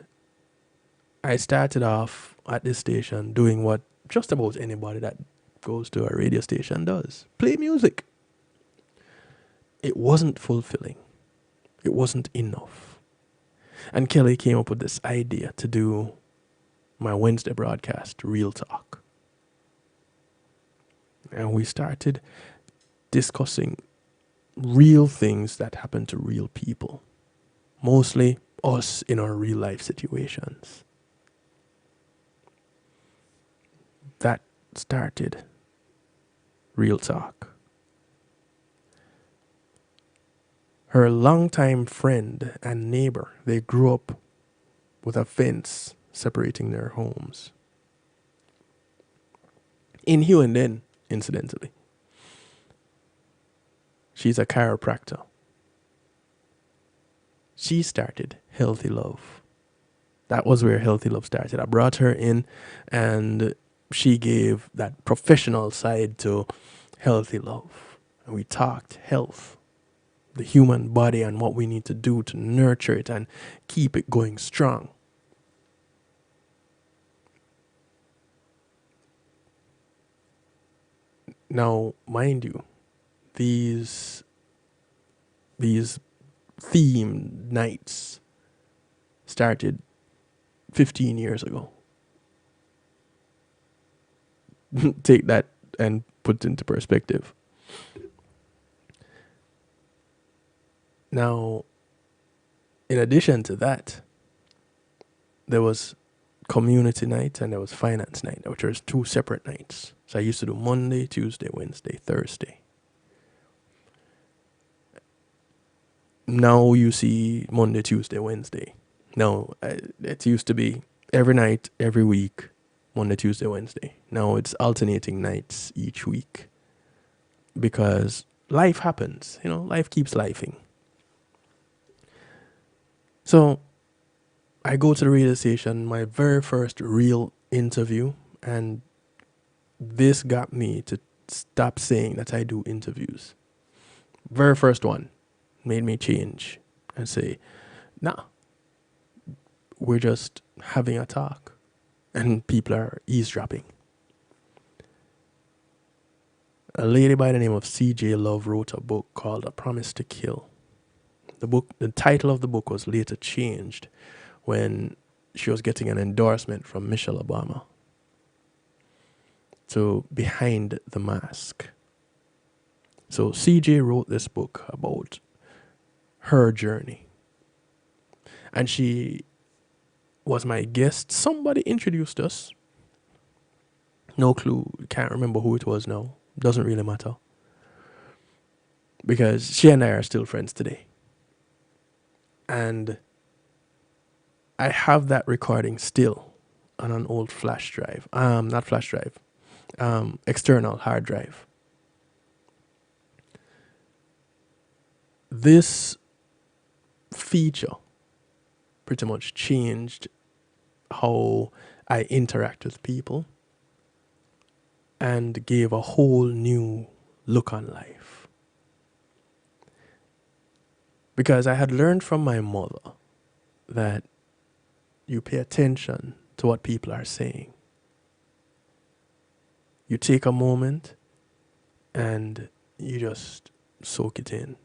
I started off at this station doing what just about anybody that goes to a radio station does: play music. It wasn't fulfilling. It wasn't enough. And Kelly came up with this idea to do my Wednesday broadcast, Real Talk. And we started discussing real things that happen to real people. Mostly us in our real life situations. That started Real Talk. Her longtime friend and neighbor, they grew up with a fence separating their homes. In Hughenden, incidentally. She's a chiropractor. She started Healthy Love. That was where Healthy Love started. I brought her in and she gave that professional side to Healthy Love. And we talked health, the human body, and what we need to do to nurture it and keep it going strong. Now, mind you, these theme nights started 15 years ago. Take that and put it into perspective. Now, in addition to that, there was community night and there was finance night, which was two separate nights. So I used to do Monday, Tuesday, Wednesday, Thursday. Now you see Monday, Tuesday, Wednesday. No, it used to be every night, every week, Monday, Tuesday, Wednesday. Now it's alternating nights each week because life happens. You know, life keeps lifing. So I go to the radio station, my very first real interview, and this got me to stop saying that I do interviews. Very first one made me change and say, nah, we're just having a talk and people are eavesdropping. A lady by the name of C.J. Love wrote a book called A Promise to Kill. The title of the book was later changed when she was getting an endorsement from Michelle Obama to Behind the Mask. So CJ wrote this book about her journey. And she was my guest. Somebody introduced us. No clue. Can't remember who it was now. Doesn't really matter. Because she and I are still friends today. And I have that recording still on an old flash drive. Not flash drive. External hard drive. This feature pretty much changed how I interact with people and gave a whole new look on life. Because I had learned from my mother that you pay attention to what people are saying. You take a moment and you just soak it in.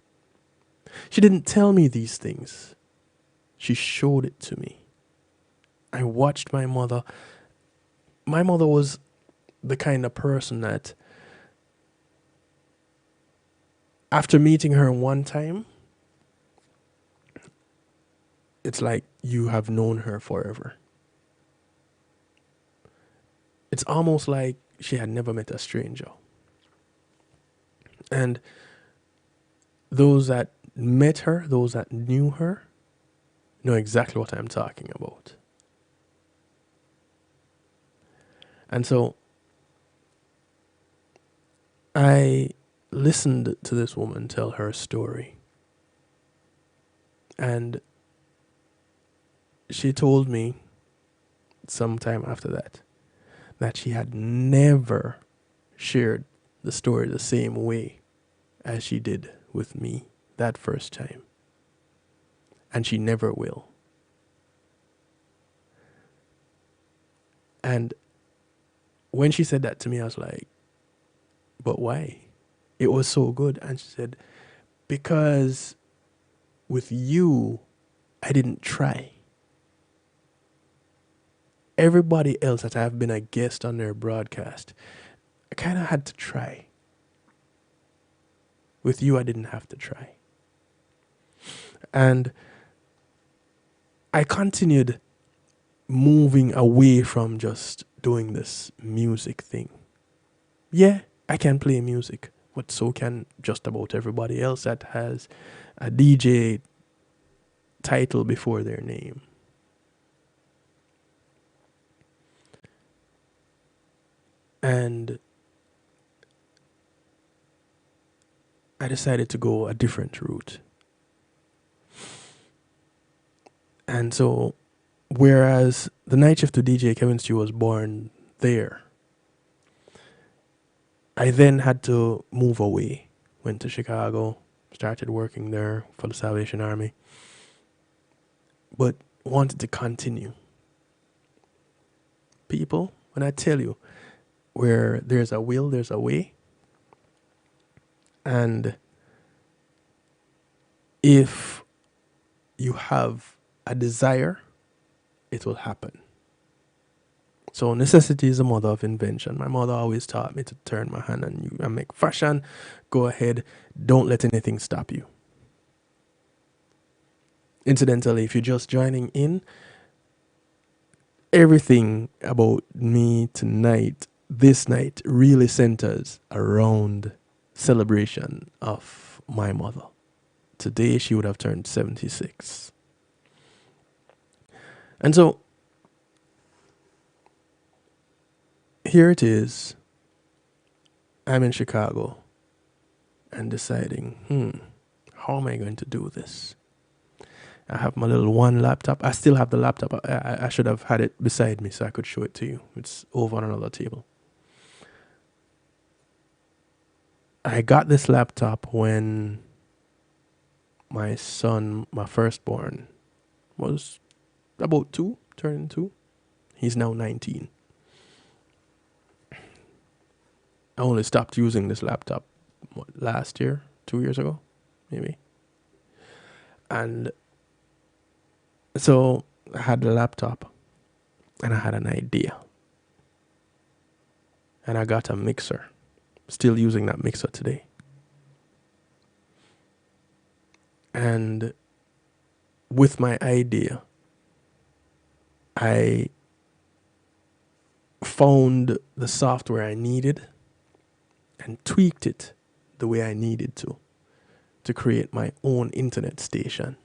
She didn't tell me these things. She showed it to me. I watched my mother. My mother was the kind of person that after meeting her one time, it's like you have known her forever. It's almost like she had never met a stranger. And those that met her, those that knew her, know exactly what I'm talking about. And so I listened to this woman tell her story. And she told me sometime after that she had never shared the story the same way as she did with me that first time. And she never will. And when she said that to me, I was like, but why? It was so good. And she said, because with you, I didn't try. Everybody else that I've been a guest on their broadcast, I kind of had to try. With you, I didn't have to try. And I continued moving away from just doing this music thing. Yeah, I can play music, but so can just about everybody else that has a DJ title before their name. And I decided to go a different route. And so, whereas the night shift to DJ Kevin Stew was born there, I then had to move away. Went to Chicago, started working there for the Salvation Army, but wanted to continue. People, when I tell you, where there's a will, there's a way. And if you have a desire, it will happen. So necessity is the mother of invention. My mother always taught me to turn my hand on you and make fashion. Go ahead. Don't let anything stop you. Incidentally, if you're just joining in, everything about me tonight, this night, really centers around celebration of my mother. Today, she would have turned 76. And so, here it is. I'm in Chicago and deciding, how am I going to do this? I have my little one laptop. I still have the laptop. I should have had it beside me so I could show it to you. It's over on another table. I got this laptop when my son, my firstborn, was about 2, turning 2. He's now 19. I only stopped using this laptop last year, 2 years ago, maybe. And so I had the laptop and I had an idea. And I got a mixer. Still using that mixer today. And with my idea, I found the software I needed and tweaked it the way I needed to create my own internet station.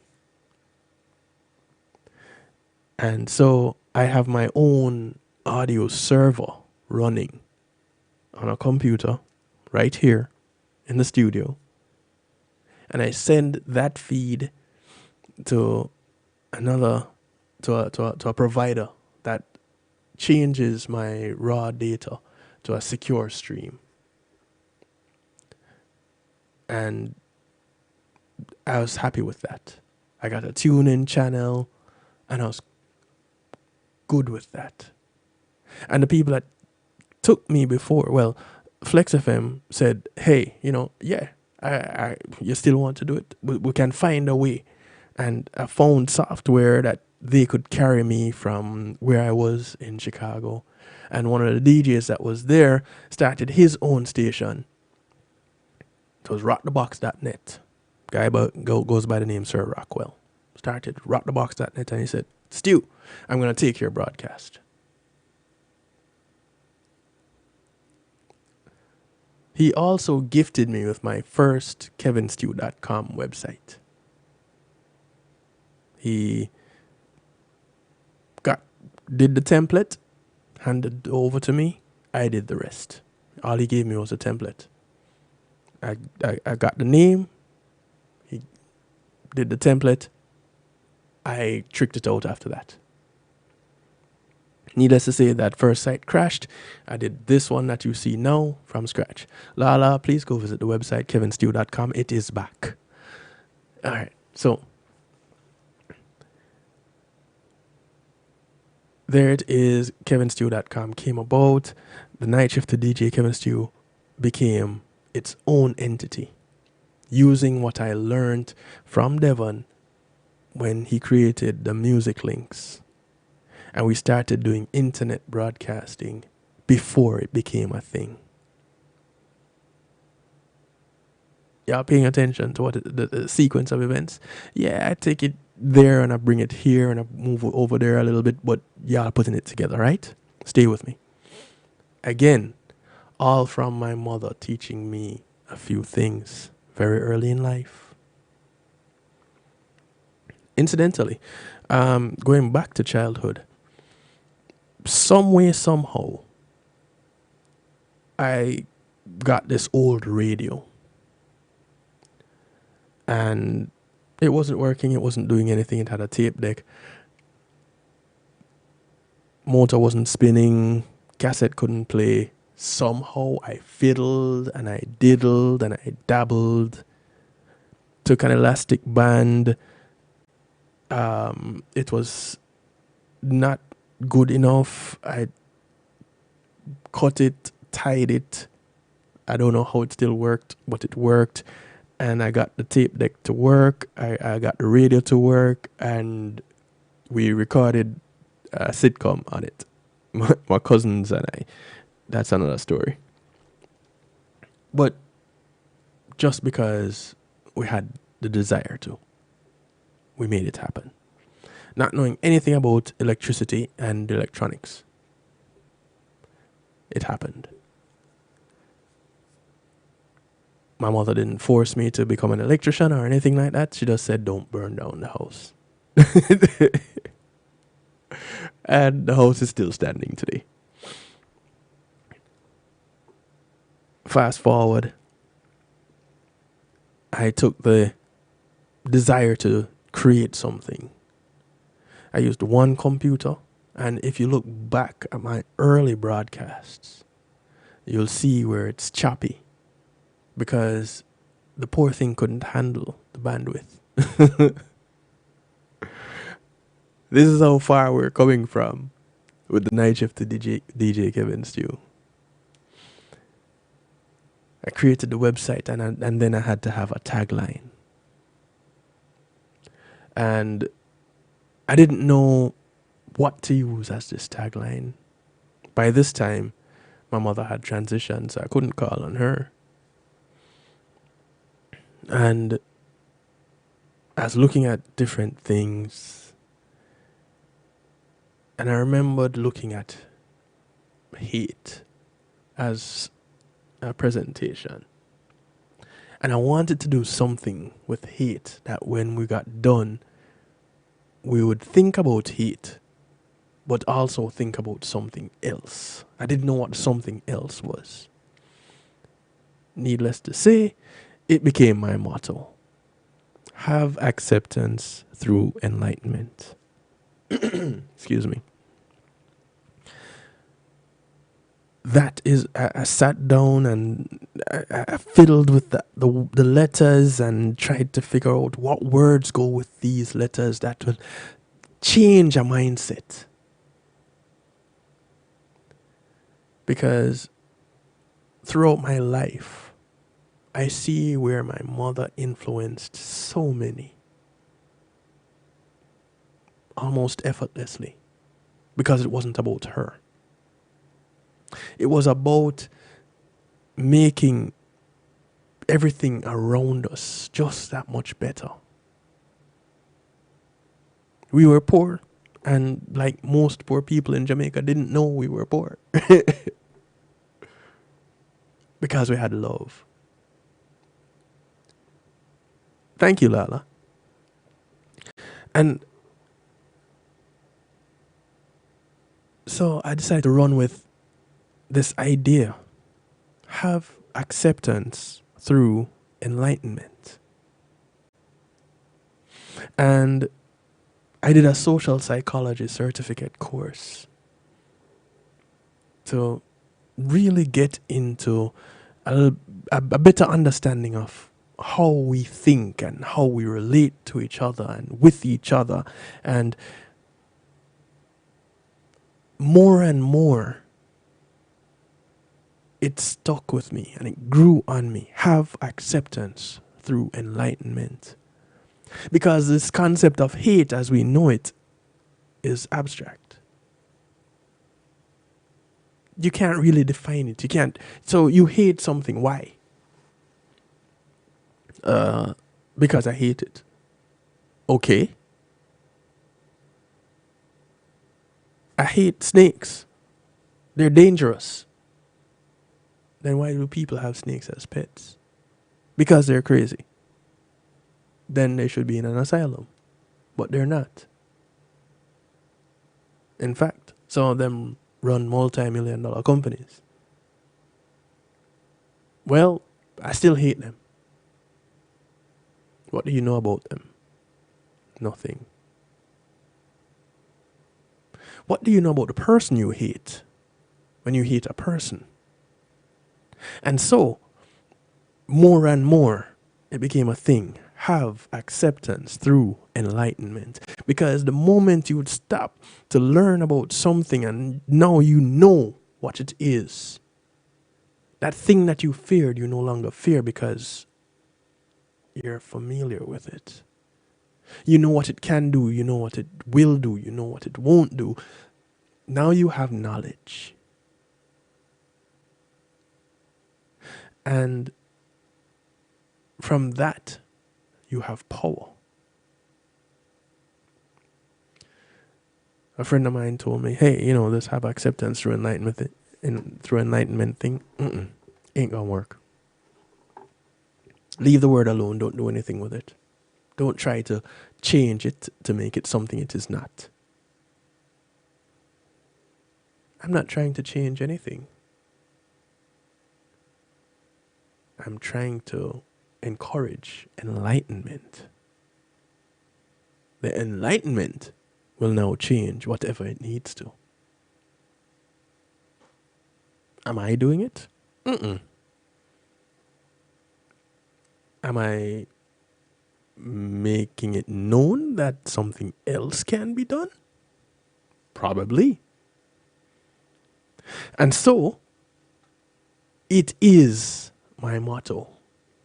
And so I have my own audio server running on a computer right here in the studio. And I send that feed to a provider that changes my raw data to a secure stream. And I was happy with that. I got a tune-in channel, and I was good with that. And the people that took me before, well, Flex FM said, hey, you still want to do it? We can find a way. And I found software that they could carry me from where I was in Chicago. And one of the DJs that was there started his own station. It was rockthebox.net. Goes by the name Sir Rockwell. Started rockthebox.net, and he said, Stu, I'm going to take your broadcast. He also gifted me with my first kevinstew.com website. He did the template, handed it over to me. I did the rest. All he gave me was a template. I got the name. He did the template. I tricked it out after that. Needless to say, that first site crashed. I did this one that you see now from scratch. Lala, please go visit the website, kevinstew.com. It is back. All right, so there it is. kevinstew.com came about. The night shift to DJ Kevin Stew became its own entity, using what I learned from Devon when he created the music links. And we started doing internet broadcasting before it became a thing. Y'all paying attention to what the sequence of events? Yeah, I take it there and I bring it here and I move it over there a little bit, but y'all putting it together, right? Stay with me. Again, all from my mother teaching me a few things very early in life. Incidentally, going back to childhood, some way, somehow, I got this old radio. And it wasn't working, it wasn't doing anything, it had a tape deck. Motor wasn't spinning, cassette couldn't play. Somehow I fiddled and I diddled and I dabbled. Took an elastic band. It was not good enough. I cut it, tied it. I don't know how it still worked, but it worked. And I got the tape deck to work. I got the radio to work. And we recorded a sitcom on it. My cousins and I. That's another story. But just because we had the desire to, we made it happen. Not knowing anything about electricity and electronics. It happened. My mother didn't force me to become an electrician or anything like that. She just said, don't burn down the house. And the house is still standing today. Fast forward, I took the desire to create something. I used one computer, and if you look back at my early broadcasts, you'll see where it's choppy because the poor thing couldn't handle the bandwidth. This is how far we're coming from with the night shift to DJ Kevin Stew. I created the website and then I had to have a tagline. And I didn't know what to use as this tagline. By this time, my mother had transitioned, so I couldn't call on her. And I was looking at different things. And I remembered looking at hate as a presentation. And I wanted to do something with hate that when we got done, we would think about hate, but also think about something else. I didn't know what something else was. Needless to say, it became my motto. Have acceptance through enlightenment. Excuse me. That is, I sat down and I fiddled with the letters and tried to figure out what words go with these letters that will change a mindset. Because throughout my life, I see where my mother influenced so many. almost effortlessly because it wasn't about her. It was about making everything around us just that much better. We were poor, and like most poor people in Jamaica didn't know we were poor because we had love. Thank you, Lala. And so I decided to run with this idea. Have acceptance through enlightenment. And I did a social psychology certificate course to really get into a better understanding of how we think and how we relate to each other and with each other. And more, it stuck with me and it grew on me. Have acceptance through enlightenment. Because this concept of hate as we know it is abstract. You can't really define it. You can't. So you hate something. Why? Because I hate it. Okay. I hate snakes. They're dangerous. Then why do people have snakes as pets? Because they're crazy. Then they should be in an asylum. But they're not. In fact, some of them run multi-million-dollar companies. Well, I still hate them. What do you know about them? Nothing. What do you know about the person you hate when you hate a person? And so, more and more, it became a thing. Have acceptance through enlightenment. Because the moment you would stop to learn about something and now you know what it is, that thing that you feared, you no longer fear because you're familiar with it. You know what it can do, you know what it will do, you know what it won't do. Now you have knowledge. And from that, you have power. A friend of mine told me, hey, this have acceptance through enlightenment thing, ain't gonna work. Leave the word alone. Don't do anything with it. Don't try to change it to make it something it is not. I'm not trying to change anything. I'm trying to encourage enlightenment. The enlightenment will now change whatever it needs to. Am I doing it? Am I making it known that something else can be done? Probably. And so, it is my motto.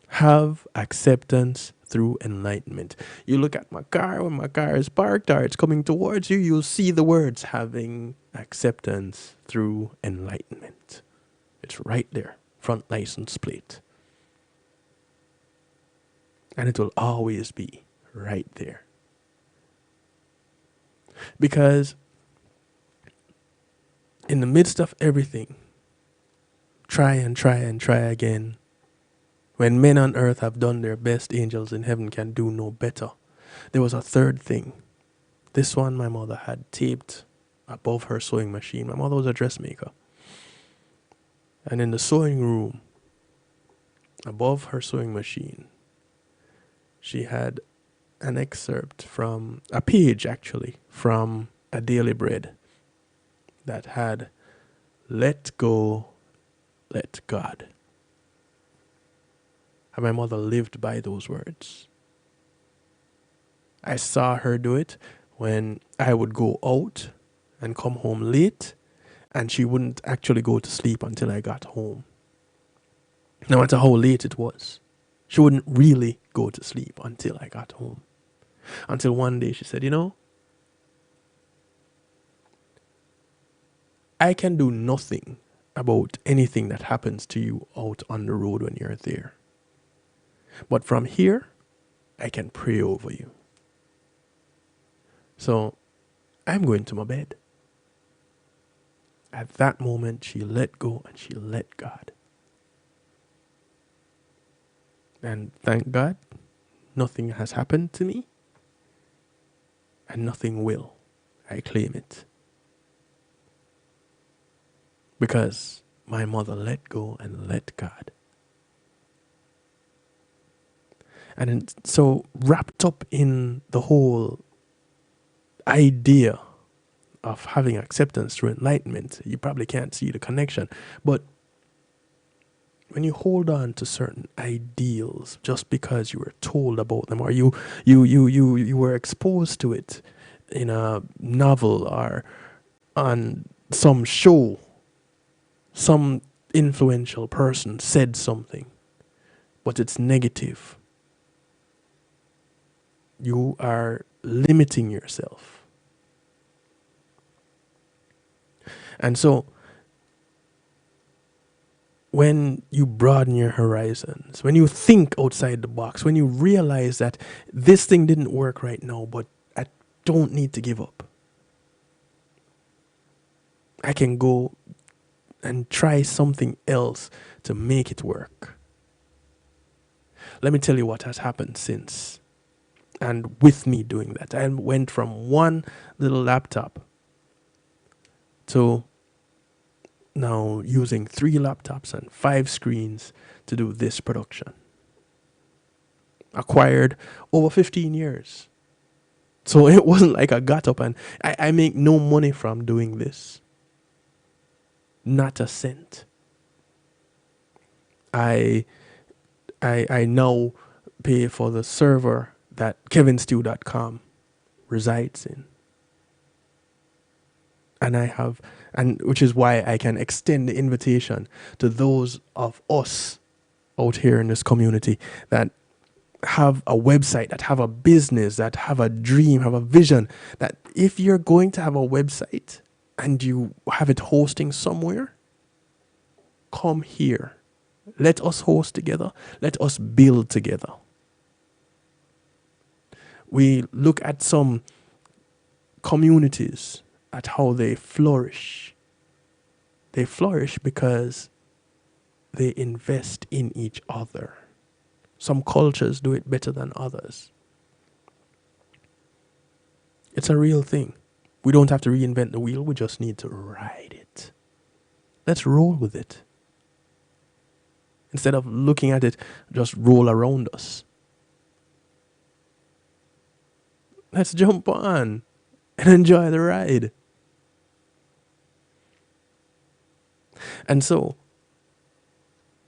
Have acceptance through enlightenment. You look at my car, when my car is parked or it's coming towards you, you'll see the words having acceptance through enlightenment. It's right there, front license plate. And it will always be right there. Because in the midst of everything, try and try and try again. When men on earth have done their best, angels in heaven can do no better. There was a third thing. This one my mother had taped above her sewing machine. My mother was a dressmaker. And in the sewing room, above her sewing machine, she had an excerpt from, a page actually, from A Daily Bread that had, "Let go, let God." And my mother lived by those words. I saw her do it when I would go out and come home late, and she wouldn't actually go to sleep until I got home. No matter how late it was, she wouldn't really go to sleep until I got home. Until one day she said, I can do nothing about anything that happens to you out on the road when you're there. But from here, I can pray over you. So I'm going to my bed. At that moment, she let go and she let God. And thank God, nothing has happened to me. And nothing will. I claim it. Because my mother let go and let God. And so wrapped up in the whole idea of having acceptance through enlightenment, you probably can't see the connection. But when you hold on to certain ideals just because you were told about them, or you were exposed to it in a novel or on some show, some influential person said something, but it's negative, you are limiting yourself. And so when you broaden your horizons, when you think outside the box, when you realize that this thing didn't work right now, but I don't need to give up. I can go and try something else to make it work. Let me tell you what has happened since. And with me doing that, I went from one little laptop to now using 3 laptops and 5 screens to do this production. Acquired over 15 years. So it wasn't like I got up and I make no money from doing this. Not a cent. I now pay for the server that kevinstew.com resides in. And which is why I can extend the invitation to those of us out here in this community that have a website, that have a business, that have a dream, have a vision, that if you're going to have a website and you have it hosting somewhere, come here. Let us host together. Let us build together. We look at some communities, at how they flourish. They flourish because they invest in each other. Some cultures do it better than others. It's a real thing. We don't have to reinvent the wheel. We just need to ride it. Let's roll with it. Instead of looking at it just roll around us. Let's jump on and enjoy the ride. And so,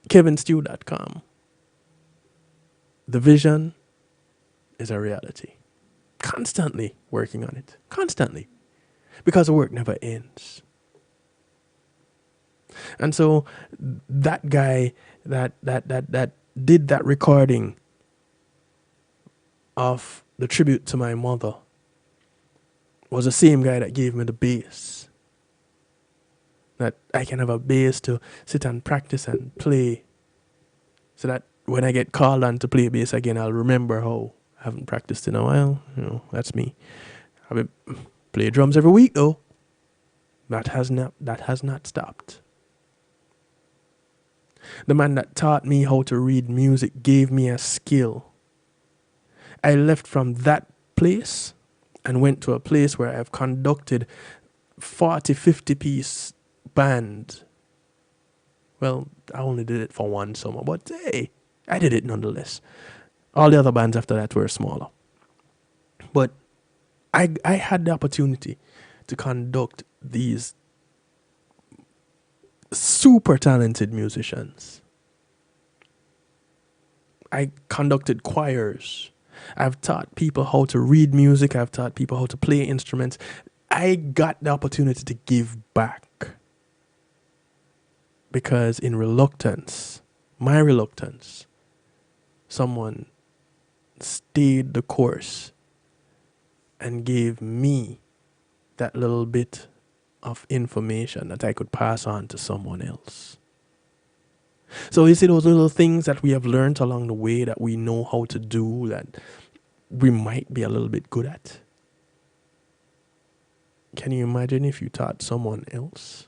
kevinstew.com. The vision is a reality. Constantly working on it. Constantly. Because the work never ends. And so that guy that did that recording of the tribute to my mother was the same guy that gave me the bass. That I can have a bass to sit and practice and play, so that when I get called on to play bass again, I'll remember how I haven't practiced in a while. That's me. I play drums every week though. That has not stopped. The man that taught me how to read music gave me a skill. I left from that place and went to a place where I've conducted 40, 50 piece band. Well, I only did it for one summer, but hey, I did it nonetheless. All the other bands after that were smaller. But I had the opportunity to conduct these super talented musicians. I conducted choirs. I've taught people how to read music. I've taught people how to play instruments. I got the opportunity to give back. Because in reluctance, my reluctance, someone stayed the course and gave me that little bit of information that I could pass on to someone else. So you see those little things that we have learned along the way that we know how to do, that we might be a little bit good at. Can you imagine if you taught someone else?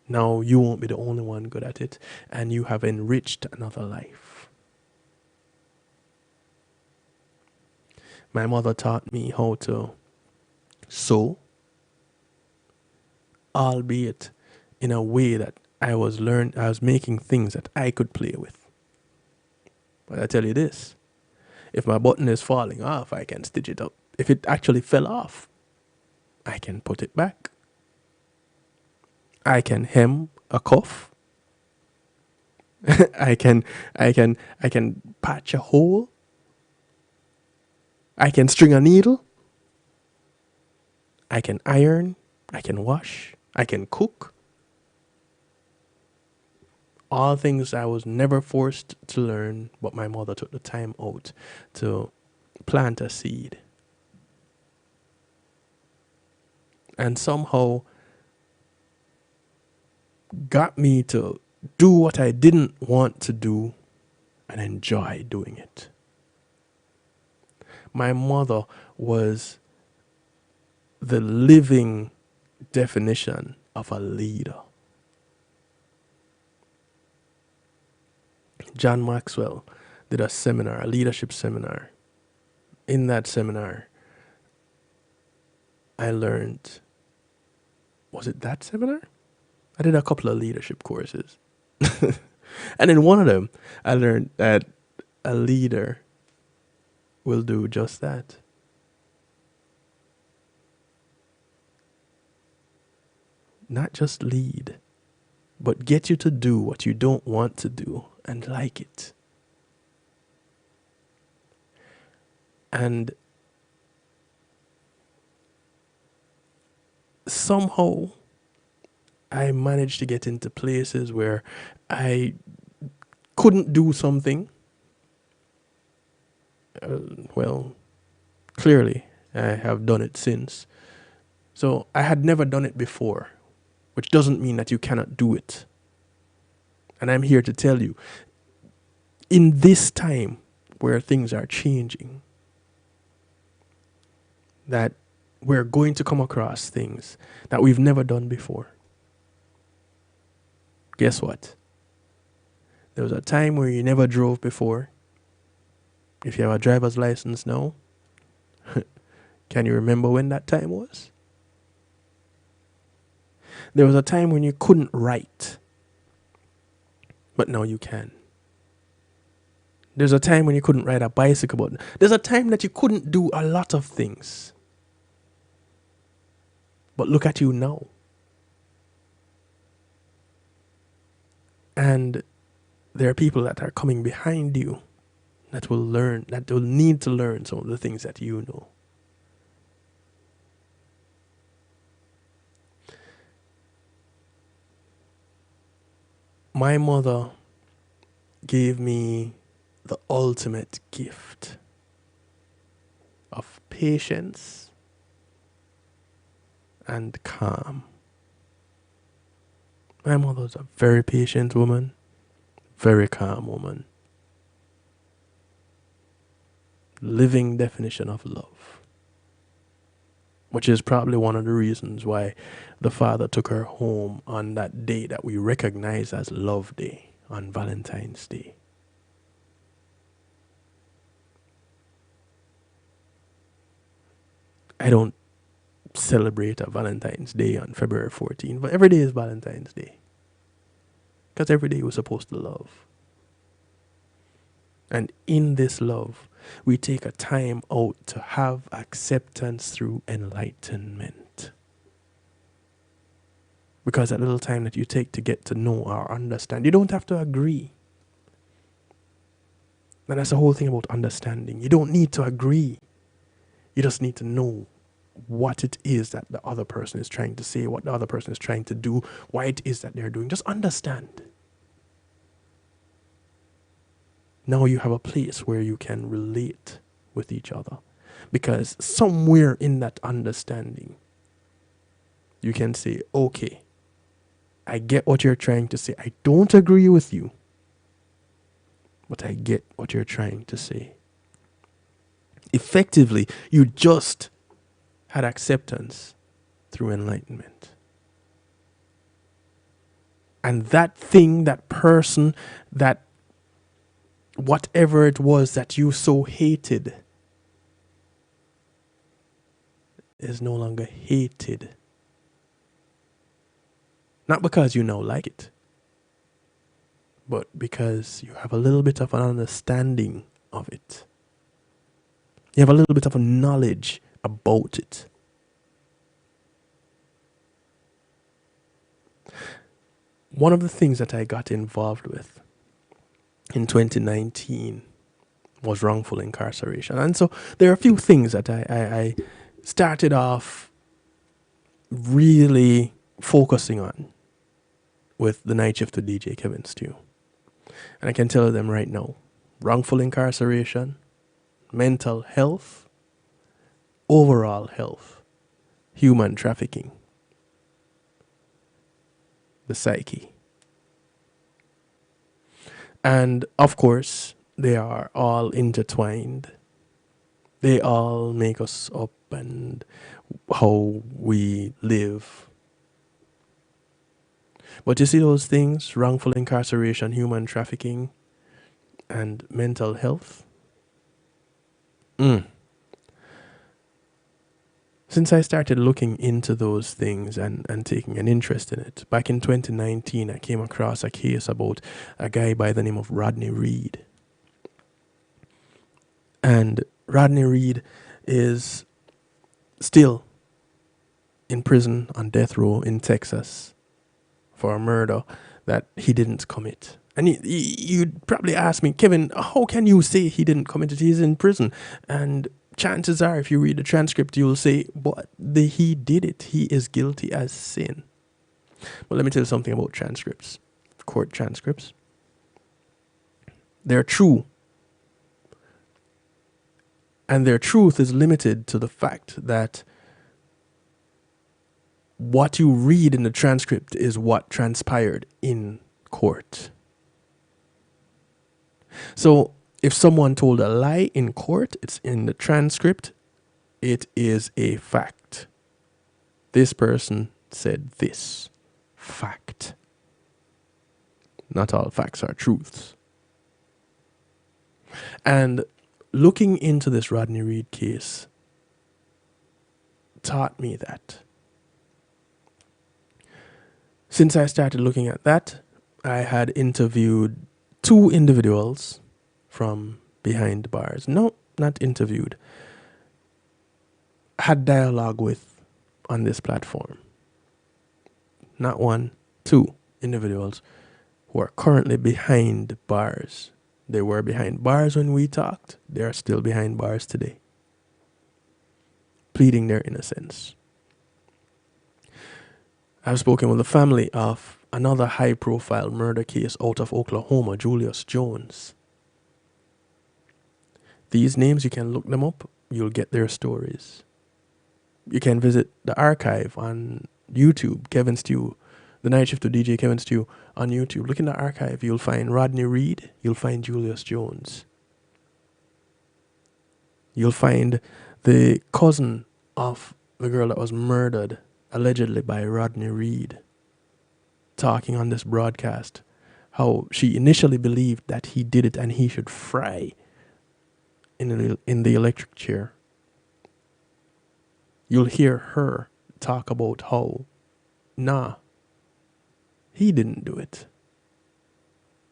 Now you won't be the only one good at it, and you have enriched another life. My mother taught me how to sew, albeit in a way that I was making things that I could play with. But I tell you this, if my button is falling off, I can stitch it up. If it actually fell off, I can put it back. I can hem a cuff. I can patch a hole. I can string a needle. I can iron. I can wash. I can cook. All things I was never forced to learn, but my mother took the time out to plant a seed. And somehow got me to do what I didn't want to do and enjoy doing it. My mother was the living definition of a leader. John Maxwell did a seminar, a leadership seminar. In that seminar, I learned, was it that seminar? I did a couple of leadership courses. And in one of them, I learned that a leader will do just that. Not just lead, but get you to do what you don't want to do and like it. And somehow I managed to get into places where I couldn't do something. Well, clearly I have done it since. So I had never done it before, which doesn't mean that you cannot do it. And I'm here to tell you, in this time where things are changing, that we're going to come across things that we've never done before. Guess what? There was a time where you never drove before. If you have a driver's license now, can you remember when that time was? There was a time when you couldn't write, but now you can. There's a time when you couldn't ride a bicycle, but there's a time that you couldn't do a lot of things. But look at you now. And there are people that are coming behind you that will learn, that will need to learn some of the things that you know. My mother gave me the ultimate gift of patience and calm. My mother was a very patient woman, very calm woman. Living definition of love. Which is probably one of the reasons why the father took her home on that day that we recognize as Love Day, on Valentine's Day. I don't celebrate a Valentine's Day on February 14th, but every day is Valentine's Day. Because every day we're supposed to love. And in this love, we take a time out to have acceptance through enlightenment. Because that little time that you take to get to know or understand, you don't have to agree. And that's the whole thing about understanding. You don't need to agree. You just need to know what it is that the other person is trying to say, what the other person is trying to do, why it is that they're doing. Just understand. Now you have a place where you can relate with each other. Because somewhere in that understanding, you can say, okay, I get what you're trying to say. I don't agree with you, but I get what you're trying to say. Effectively, you just had acceptance through enlightenment. And that thing, that person, that whatever it was that you so hated is no longer hated. Not because you now like it, but because you have a little bit of an understanding of it. You have a little bit of a knowledge about it. One of the things that I got involved with in 2019 was wrongful incarceration. And so there are a few things that I started off really focusing on with the night shift to DJ Kevin Stew. And I can tell them right now, wrongful incarceration, mental health, overall health, human trafficking, the psyche. And of course, they are all intertwined. They all make us up and how we live. But you see those things, wrongful incarceration, human trafficking, and mental health? Since I started looking into those things and taking an interest in it, back in 2019, I came across a case about a guy by the name of Rodney Reed. And Rodney Reed is still in prison on death row in Texas for a murder that he didn't commit. And you'd probably ask me, Kevin, how can you say he didn't commit it? He's in prison. And chances are, if you read the transcript, you'll say, but he did it. He is guilty as sin. But let me tell you something about transcripts, court transcripts. They're true. And their truth is limited to the fact that what you read in the transcript is what transpired in court. So if someone told a lie in court, it's in the transcript, it is a fact. This person said this. Fact. Not all facts are truths. And looking into this Rodney Reed case taught me that. Since I started looking at that, I had interviewed 2 individuals from behind bars. No, not interviewed. Had dialogue with on this platform. Not 1, 2 individuals who are currently behind bars. They were behind bars when we talked. They are still behind bars today, pleading their innocence. I've spoken with the family of another high-profile murder case out of Oklahoma, Julius Jones. These names, you can look them up. You'll get their stories. You can visit the archive on YouTube, Kevin Stew, the night shift to DJ Kevin Stew on YouTube. Look in the archive. You'll find Rodney Reed. You'll find Julius Jones. You'll find the cousin of the girl that was murdered, allegedly by Rodney Reed, talking on this broadcast how she initially believed that he did it and he should fry in the electric chair. You'll hear her talk about how, nah, he didn't do it.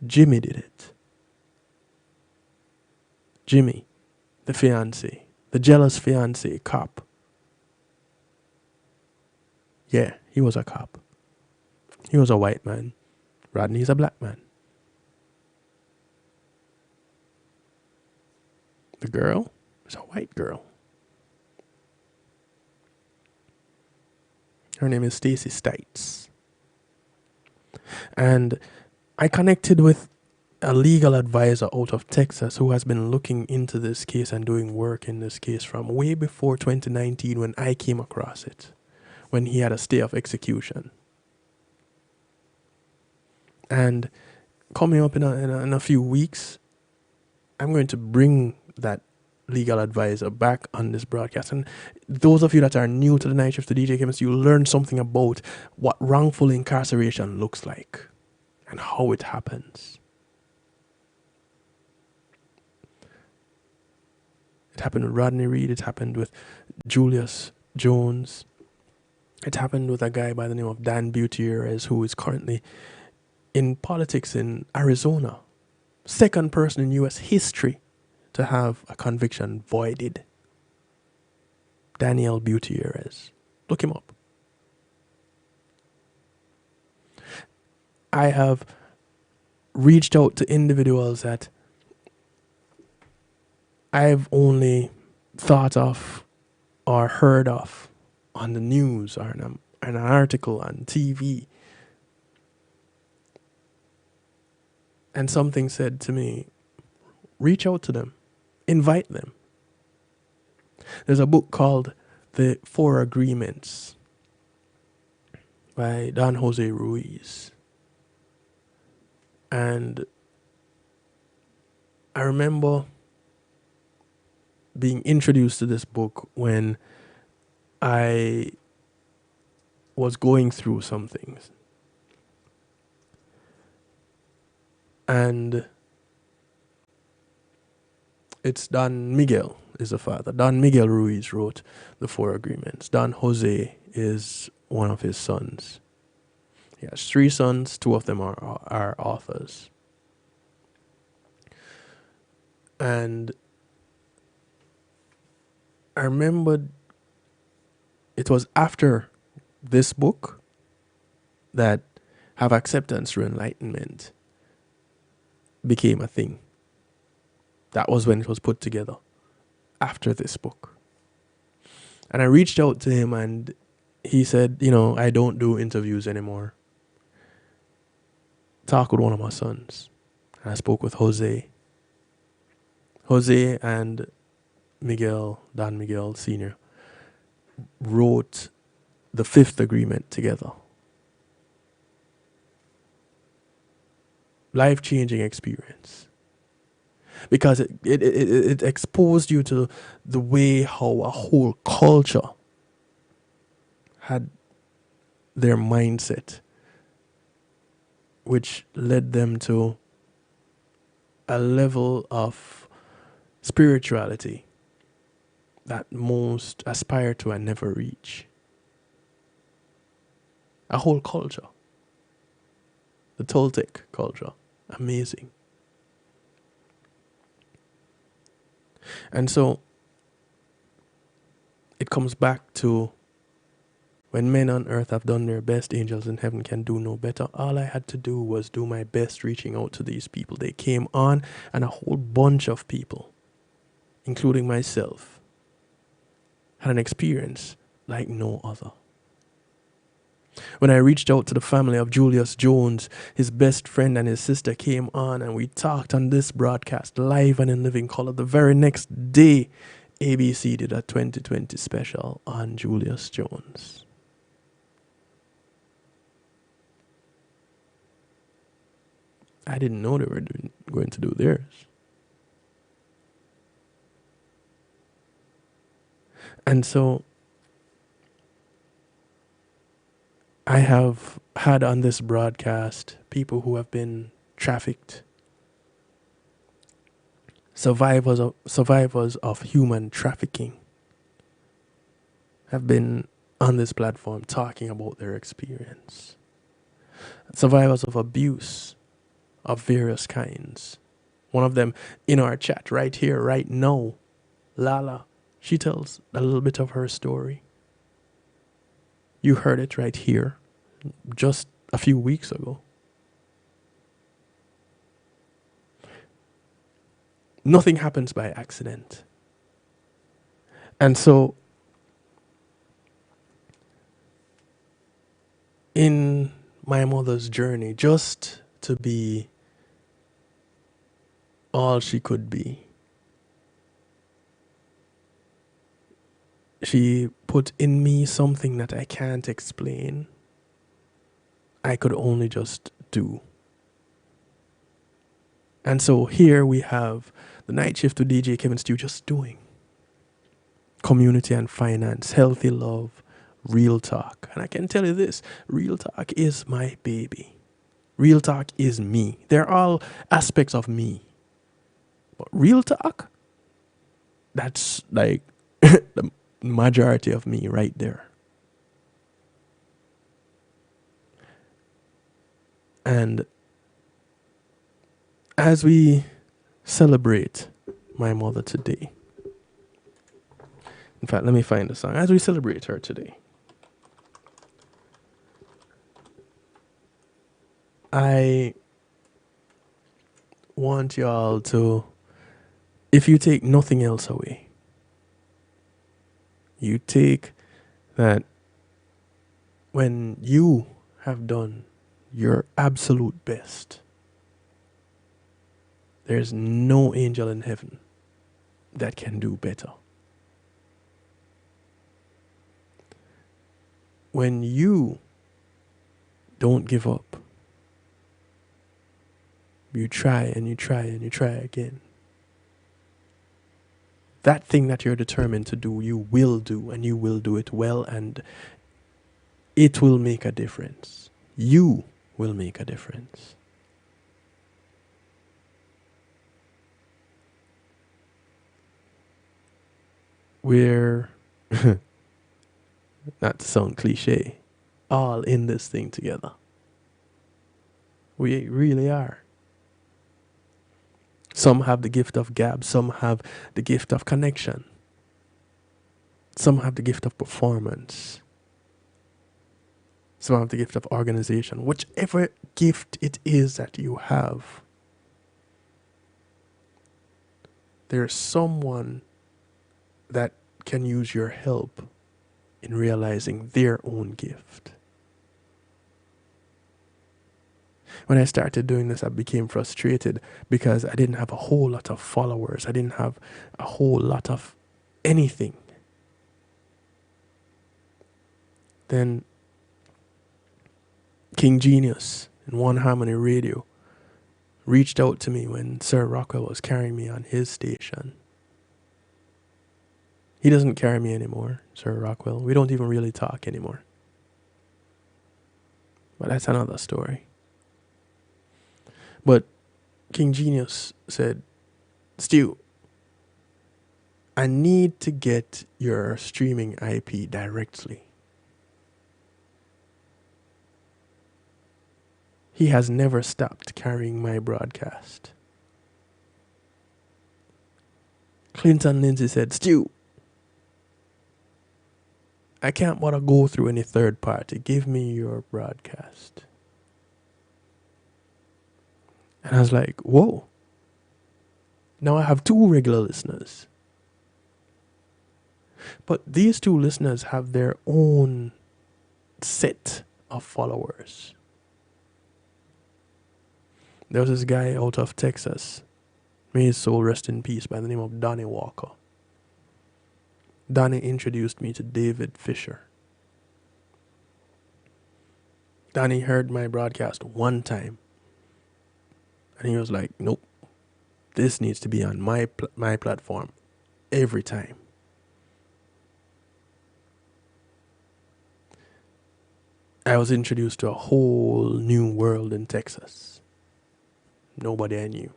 Jimmy did it. Jimmy, the fiancé, the jealous fiancé, cop. Yeah, he was a cop. He was a white man. Rodney's a black man. The girl is a white girl. Her name is Stacy Stites. And I connected with a legal advisor out of Texas who has been looking into this case and doing work in this case from way before 2019 when I came across it. when he had a stay of execution. And coming up in a few weeks, I'm going to bring that legal advisor back on this broadcast. And those of you that are new to the Night Shift to DJ Chemist, you'll learn something about what wrongful incarceration looks like and how it happens. It happened with Rodney Reed. It happened with Julius Jones. It happened with a guy by the name of Dan Gutierrez, who is currently in politics in Arizona. Second person in U.S. history to have a conviction voided. Daniel Gutierrez. Look him up. I have reached out to individuals that I've only thought of or heard of on the news or in an article on TV. And something said to me, reach out to them, invite them. There's a book called The Four Agreements by Don Jose Ruiz. And I remember being introduced to this book when I was going through some things. And it's Don Miguel is the father. Don Miguel Ruiz wrote The Four Agreements. Don Jose is one of his sons. He has 3 sons. 2 of them are authors. And I remembered it was after this book that Have Acceptance Through Enlightenment became a thing. That was when it was put together, after this book. And I reached out to him and he said, I don't do interviews anymore. Talk with one of my sons. And I spoke with Jose. Jose and Miguel, Don Miguel Sr., wrote the 5th agreement together. Life-changing experience. Because it exposed you to the way how a whole culture had their mindset, which led them to a level of spirituality that most aspire to and never reach. A whole culture. The Toltec culture. Amazing. And so it comes back to when men on earth have done their best, angels in heaven can do no better. All I had to do was do my best reaching out to these people. They came on, and a whole bunch of people, including myself, had an experience like no other. When I reached out to the family of Julius Jones, his best friend and his sister came on and we talked on this broadcast live and in living color. The very next day, ABC did a 2020 special on Julius Jones. I didn't know they were going to do theirs. And so I have had on this broadcast people who have been trafficked, survivors of human trafficking have been on this platform talking about their experience. Survivors of abuse of various kinds. One of them in our chat right here, right now, Lala, she tells a little bit of her story. You heard it right here, just a few weeks ago. Nothing happens by accident. And so, in my mother's journey, just to be all she could be, she put in me something that I can't explain. I could only just do. And so here we have the night shift with DJ Kevin Stew just doing community and finance, healthy love, real talk. And I can tell you this, real talk is my baby. Real talk is me. They're all aspects of me. But real talk, that's like the majority of me right there. And as we celebrate my mother today, in fact, let me find the song. As we celebrate her today, I want y'all to, if you take nothing else away, you take that when you have done your absolute best, there's no angel in heaven that can do better. When you don't give up, you try and you try and you try again. That thing that you're determined to do, you will do, and you will do it well, and it will make a difference. You will make a difference. We're, not to sound cliche, all in this thing together. We really are. Some have the gift of gab, some have the gift of connection. Some have the gift of performance. Some have the gift of organization. Whichever gift it is that you have, there's someone that can use your help in realizing their own gift. When I started doing this, I became frustrated because I didn't have a whole lot of followers. I didn't have a whole lot of anything. Then King Genius in One Harmony Radio reached out to me when Sir Rockwell was carrying me on his station. He doesn't carry me anymore, Sir Rockwell. We don't even really talk anymore. But that's another story. But King Genius said, Stu, I need to get your streaming IP directly. He has never stopped carrying my broadcast. Clinton Lindsay said, Stu, I can't want to go through any third party. Give me your broadcast. And I was like, whoa. Now I have 2 regular listeners. But these 2 listeners have their own set of followers. There was this guy out of Texas. May his soul rest in peace, by the name of Donnie Walker. Donnie introduced me to David Fisher. Donnie heard my broadcast one time. And he was like, nope, this needs to be on my platform every time. I was introduced to a whole new world in Texas. Nobody I knew.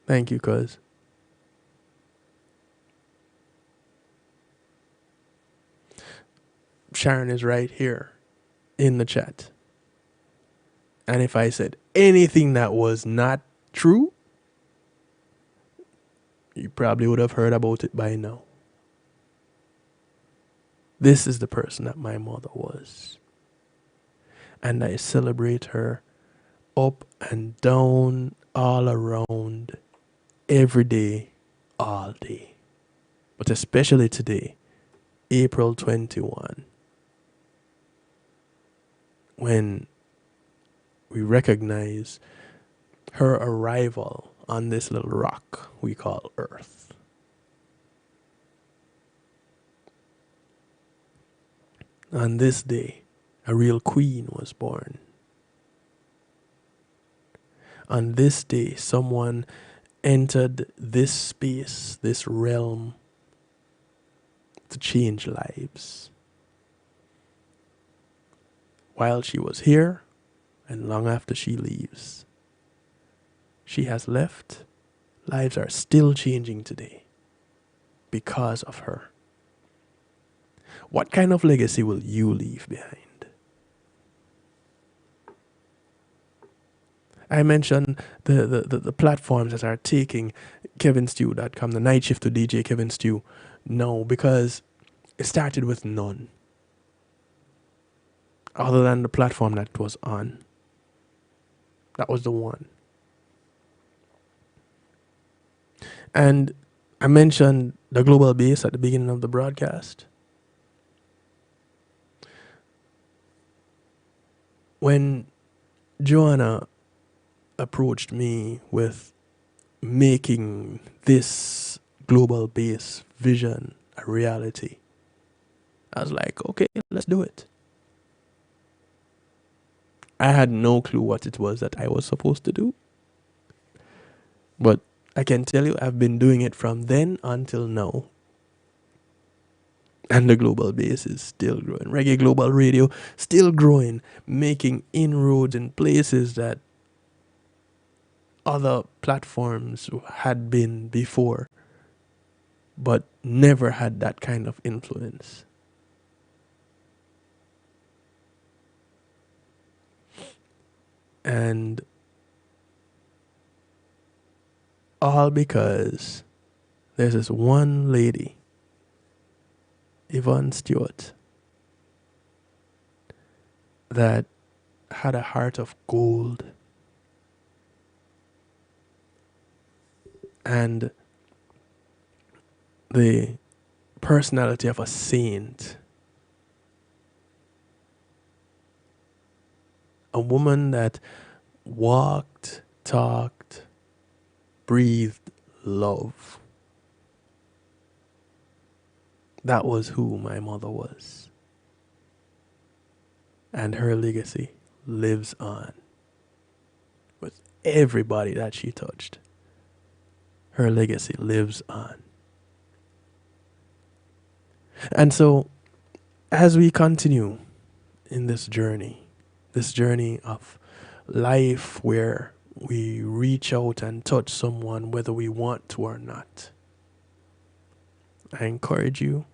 Thank you, cuz. Sharon is right here in the chat. And if I said anything that was not true, you probably would have heard about it by now. This is the person that my mother was. And I celebrate her up and down, all around, every day, all day. But especially today, April 21, when we recognize her arrival on this little rock we call Earth. On this day, a real queen was born. On this day, someone entered this space, this realm, to change lives. While she was here, and long after she leaves, she has left. Lives are still changing today because of her. What kind of legacy will you leave behind? I mentioned the platforms that are taking KevinStew.com, the night shift to DJ Kevin Stew. No, because it started with none. Other than the platform that was on. That was the one. And I mentioned the global base at the beginning of the broadcast. When Joanna approached me with making this global base vision a reality, I was like, okay, let's do it. I had no clue what it was that I was supposed to do. But I can tell you I've been doing it from then until now. And the global base is still growing. Reggae Global Radio still growing, making inroads in places that other platforms had been before, but never had that kind of influence. And all because there's this one lady, Yvonne Stewart, that had a heart of gold and the personality of a saint. A woman that walked, talked, breathed love. That was who my mother was. And her legacy lives on with everybody that she touched. Her legacy lives on. And so, as we continue in this journey of life where we reach out and touch someone whether we want to or not, I encourage you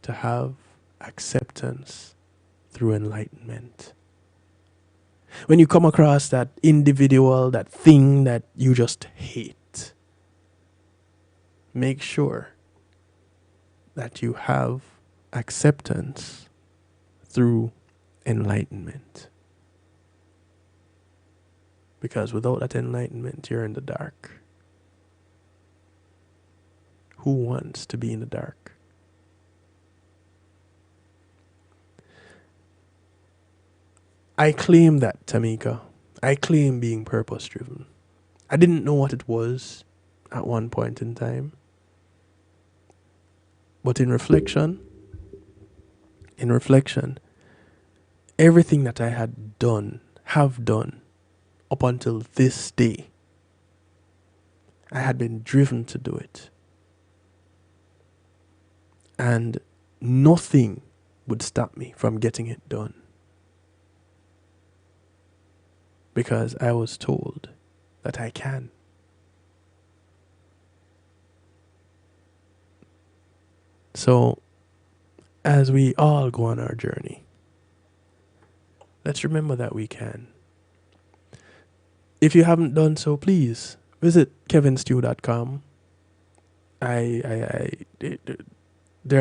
to have acceptance through enlightenment. When you come across that individual, that thing that you just hate, make sure that you have acceptance through enlightenment. Because without that enlightenment, you're in the dark. Who wants to be in the dark? I claim that, Tamika. I claim being purpose-driven. I didn't know what it was at one point in time. But in reflection, everything that I have done, up until this day, I had been driven to do it. And nothing would stop me from getting it done. Because I was told that I can. So, as we all go on our journey, let's remember that we can. If you haven't done so, please visit kevinstew.com. There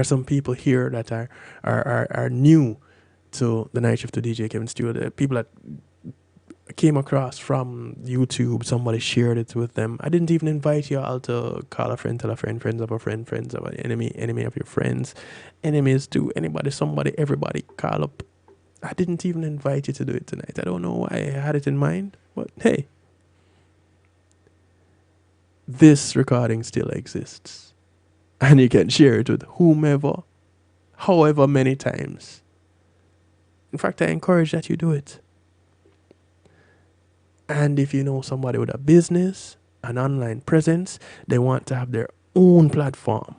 are some people here that are new to the night shift to DJ Kevin Stew. People that came across from YouTube, somebody shared it with them. I didn't even invite you all to call a friend, tell a friend, friends of a friend, friends of an enemy of your friends, enemies to anybody, somebody, everybody, call up. I didn't even invite you to do it tonight. I don't know why I had it in mind, but hey, this recording still exists. And you can share it with whomever, however many times. In fact, I encourage that you do it. And if you know somebody with a business, an online presence, they want to have their own platform,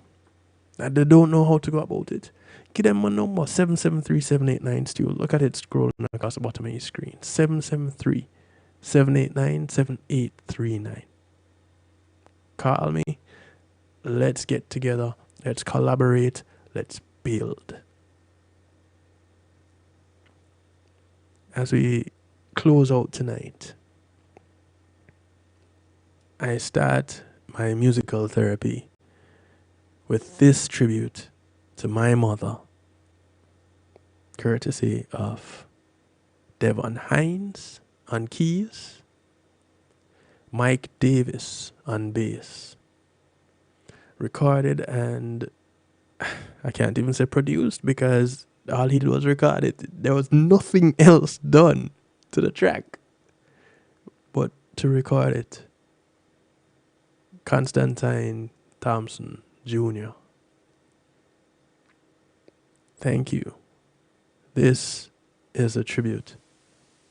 and they don't know how to go about it, give them my number, 773-789-STEW. Look at it scrolling across the bottom of your screen. 773-789-7839. Call me. Let's get together. Let's collaborate. Let's build. As we close out tonight, I start my musical therapy with this tribute to my mother, courtesy of Devon Hines on keys, Mike Davis on bass. Recorded and I can't even say produced because all he did was record it. There was nothing else done to the track but to record it. Constantine Thompson Jr. Thank you. This is a tribute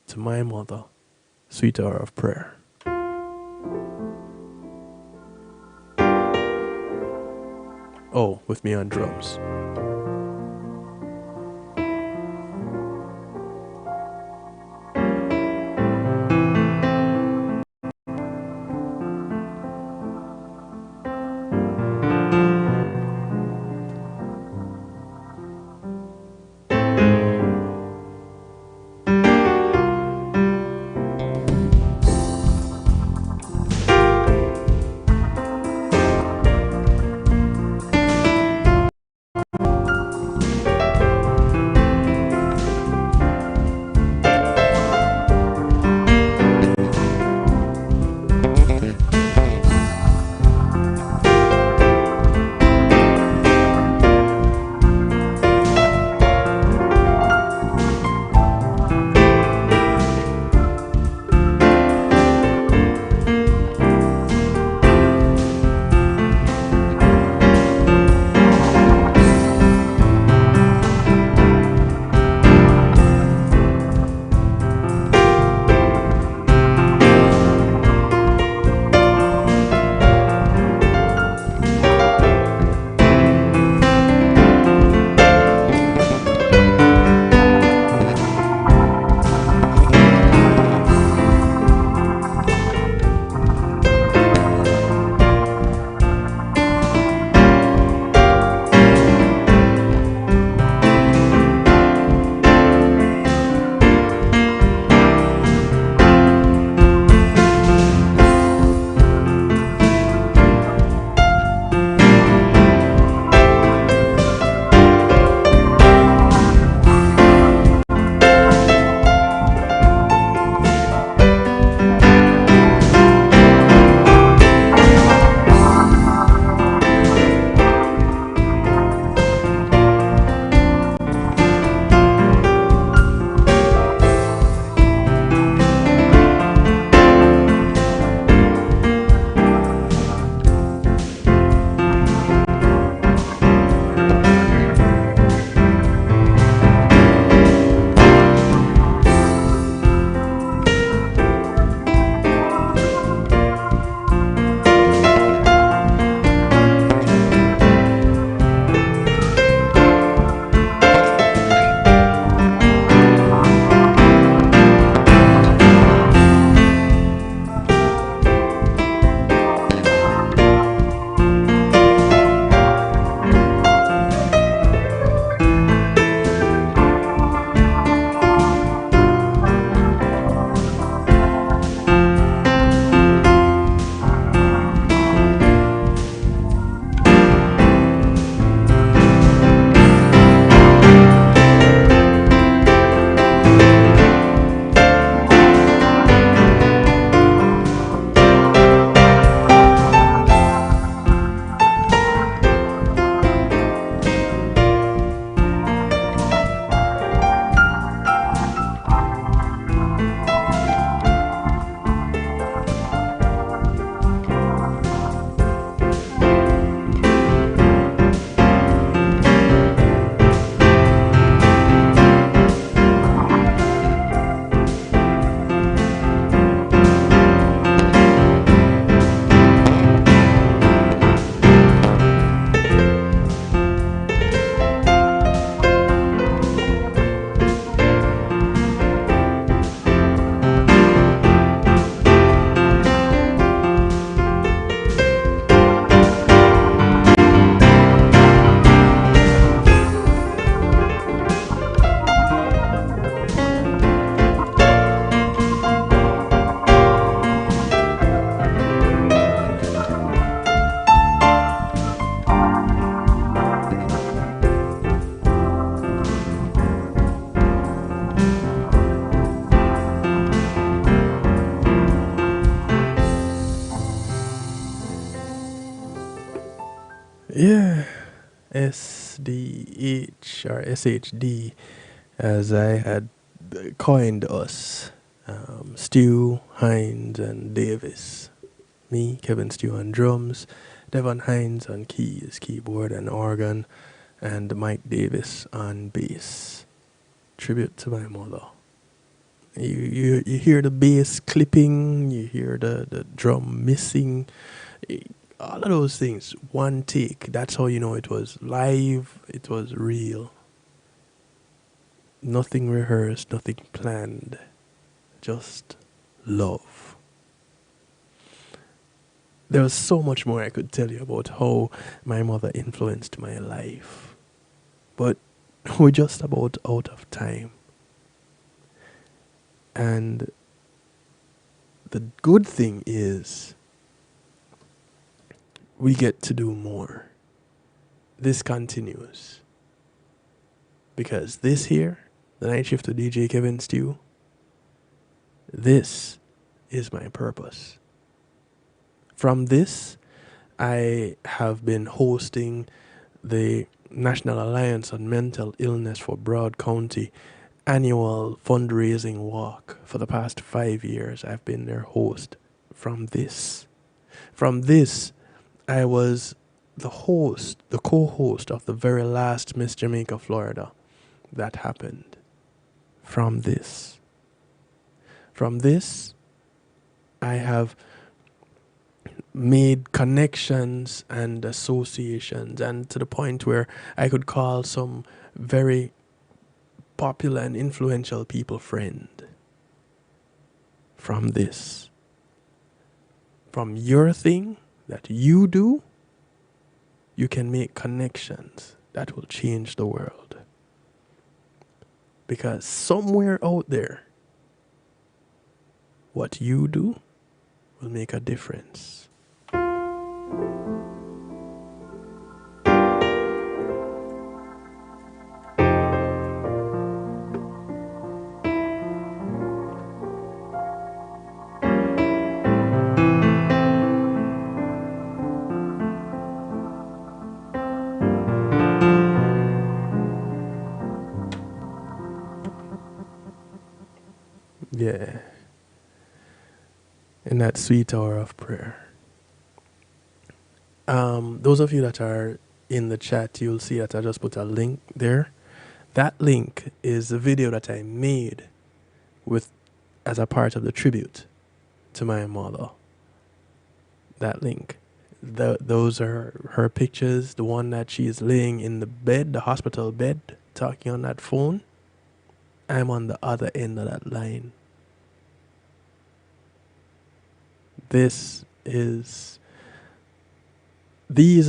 to my mother, Sweet Hour of Prayer. Oh, with me on drums. SDH or SHD, as I had coined us. Stu, Hines, and Davis. Me, Kevin Stew on drums, Devon Hines on keys, keyboard, and organ, and Mike Davis on bass. Tribute to my mother. You hear the bass clipping, you hear the drum missing, all of those things. One take. That's how you know it was live, it was real. Nothing rehearsed, nothing planned. Just love. There was so much more I could tell you about how my mother influenced my life. But we're just about out of time. And the good thing is we get to do more. This continues. Because this here, the night shift with DJ Kevin Stew, this is my purpose. From this, I have been hosting the National Alliance on Mental Illness for Broward County annual fundraising walk for the past 5 years. I've been their host from this. From this, I was the co-host of the very last Miss Jamaica, Florida that happened. From this. From this, I have made connections and associations, and to the point where I could call some very popular and influential people friend. From this. From your thing that you do, you can make connections that will change the world. Because somewhere out there, what you do will make a difference. Yeah. In that sweet hour of prayer. Those of you that are in the chat, you'll see that I just put a link there. That link is a video that I made as a part of the tribute to my mother. That link. Those are her pictures. The one that she is laying in the bed, the hospital bed, talking on that phone. I'm on the other end of that line. These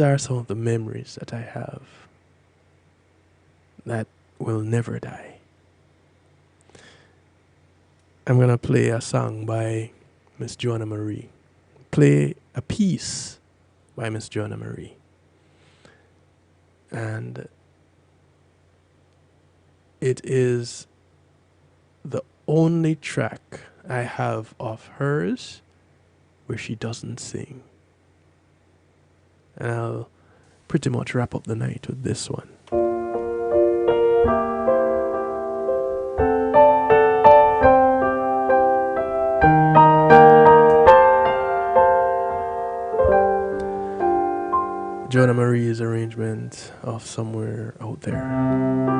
are some of the memories that I have that will never die. I'm going to play a song by Miss Joanna Marie. Play a piece by Miss Joanna Marie. And it is the only track I have of hers where she doesn't sing. And I'll pretty much wrap up the night with this one. Joanna Marie's arrangement of Somewhere Out There.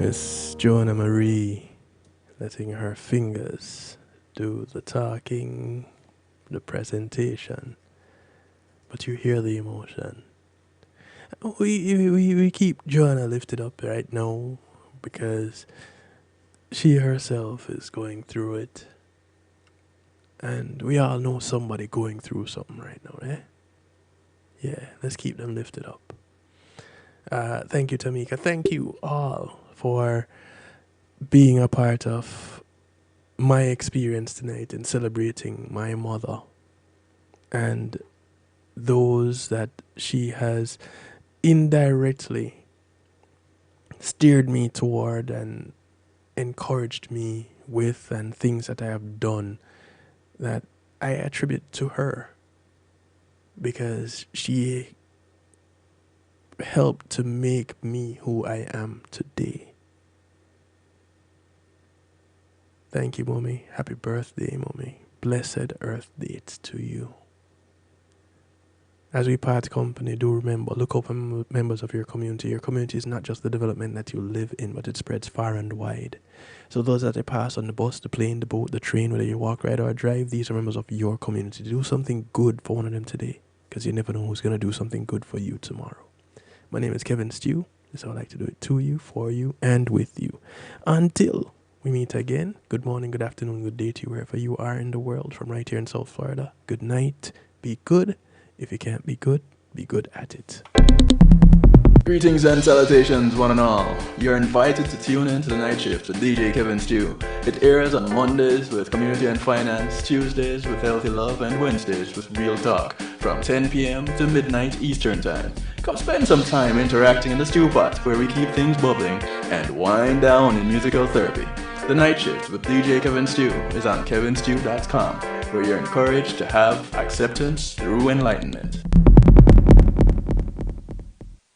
Miss Joanna Marie letting her fingers do the talking, the presentation, but you hear the emotion. We keep Joanna lifted up right now because she herself is going through it, and we all know somebody going through something right now, eh? Yeah, let's keep them lifted up. Thank you, Tamika. Thank you all for being a part of my experience tonight in celebrating my mother and those that she has indirectly steered me toward and encouraged me with, and things that I have done that I attribute to her because she helped to make me who I am today. Thank you, Mommy. Happy birthday, Mommy. Blessed Earth Date to you. As we part company, do remember, look up for members of your community. Your community is not just the development that you live in, but it spreads far and wide. So those that they pass on the bus, the plane, the boat, the train, whether you walk, ride, or drive, these are members of your community. Do something good for one of them today, because you never know who's going to do something good for you tomorrow. My name is Kevin Stew. This is how I like to do it to you, for you, and with you. Until we meet again, good morning, good afternoon, good day to you, wherever you are in the world, from right here in South Florida. Good night. Be good. If you can't be good at it. Greetings and salutations, one and all. You're invited to tune in to the Night Shift with DJ Kevin Stew. It airs on Mondays with Community and Finance, Tuesdays with Healthy Love, and Wednesdays with Real Talk from 10 p.m. to midnight Eastern Time. Come spend some time interacting in the stew pot where we keep things bubbling and wind down in musical therapy. The Night Shift with DJ Kevin Stew is on kevinstew.com, where you're encouraged to have acceptance through enlightenment.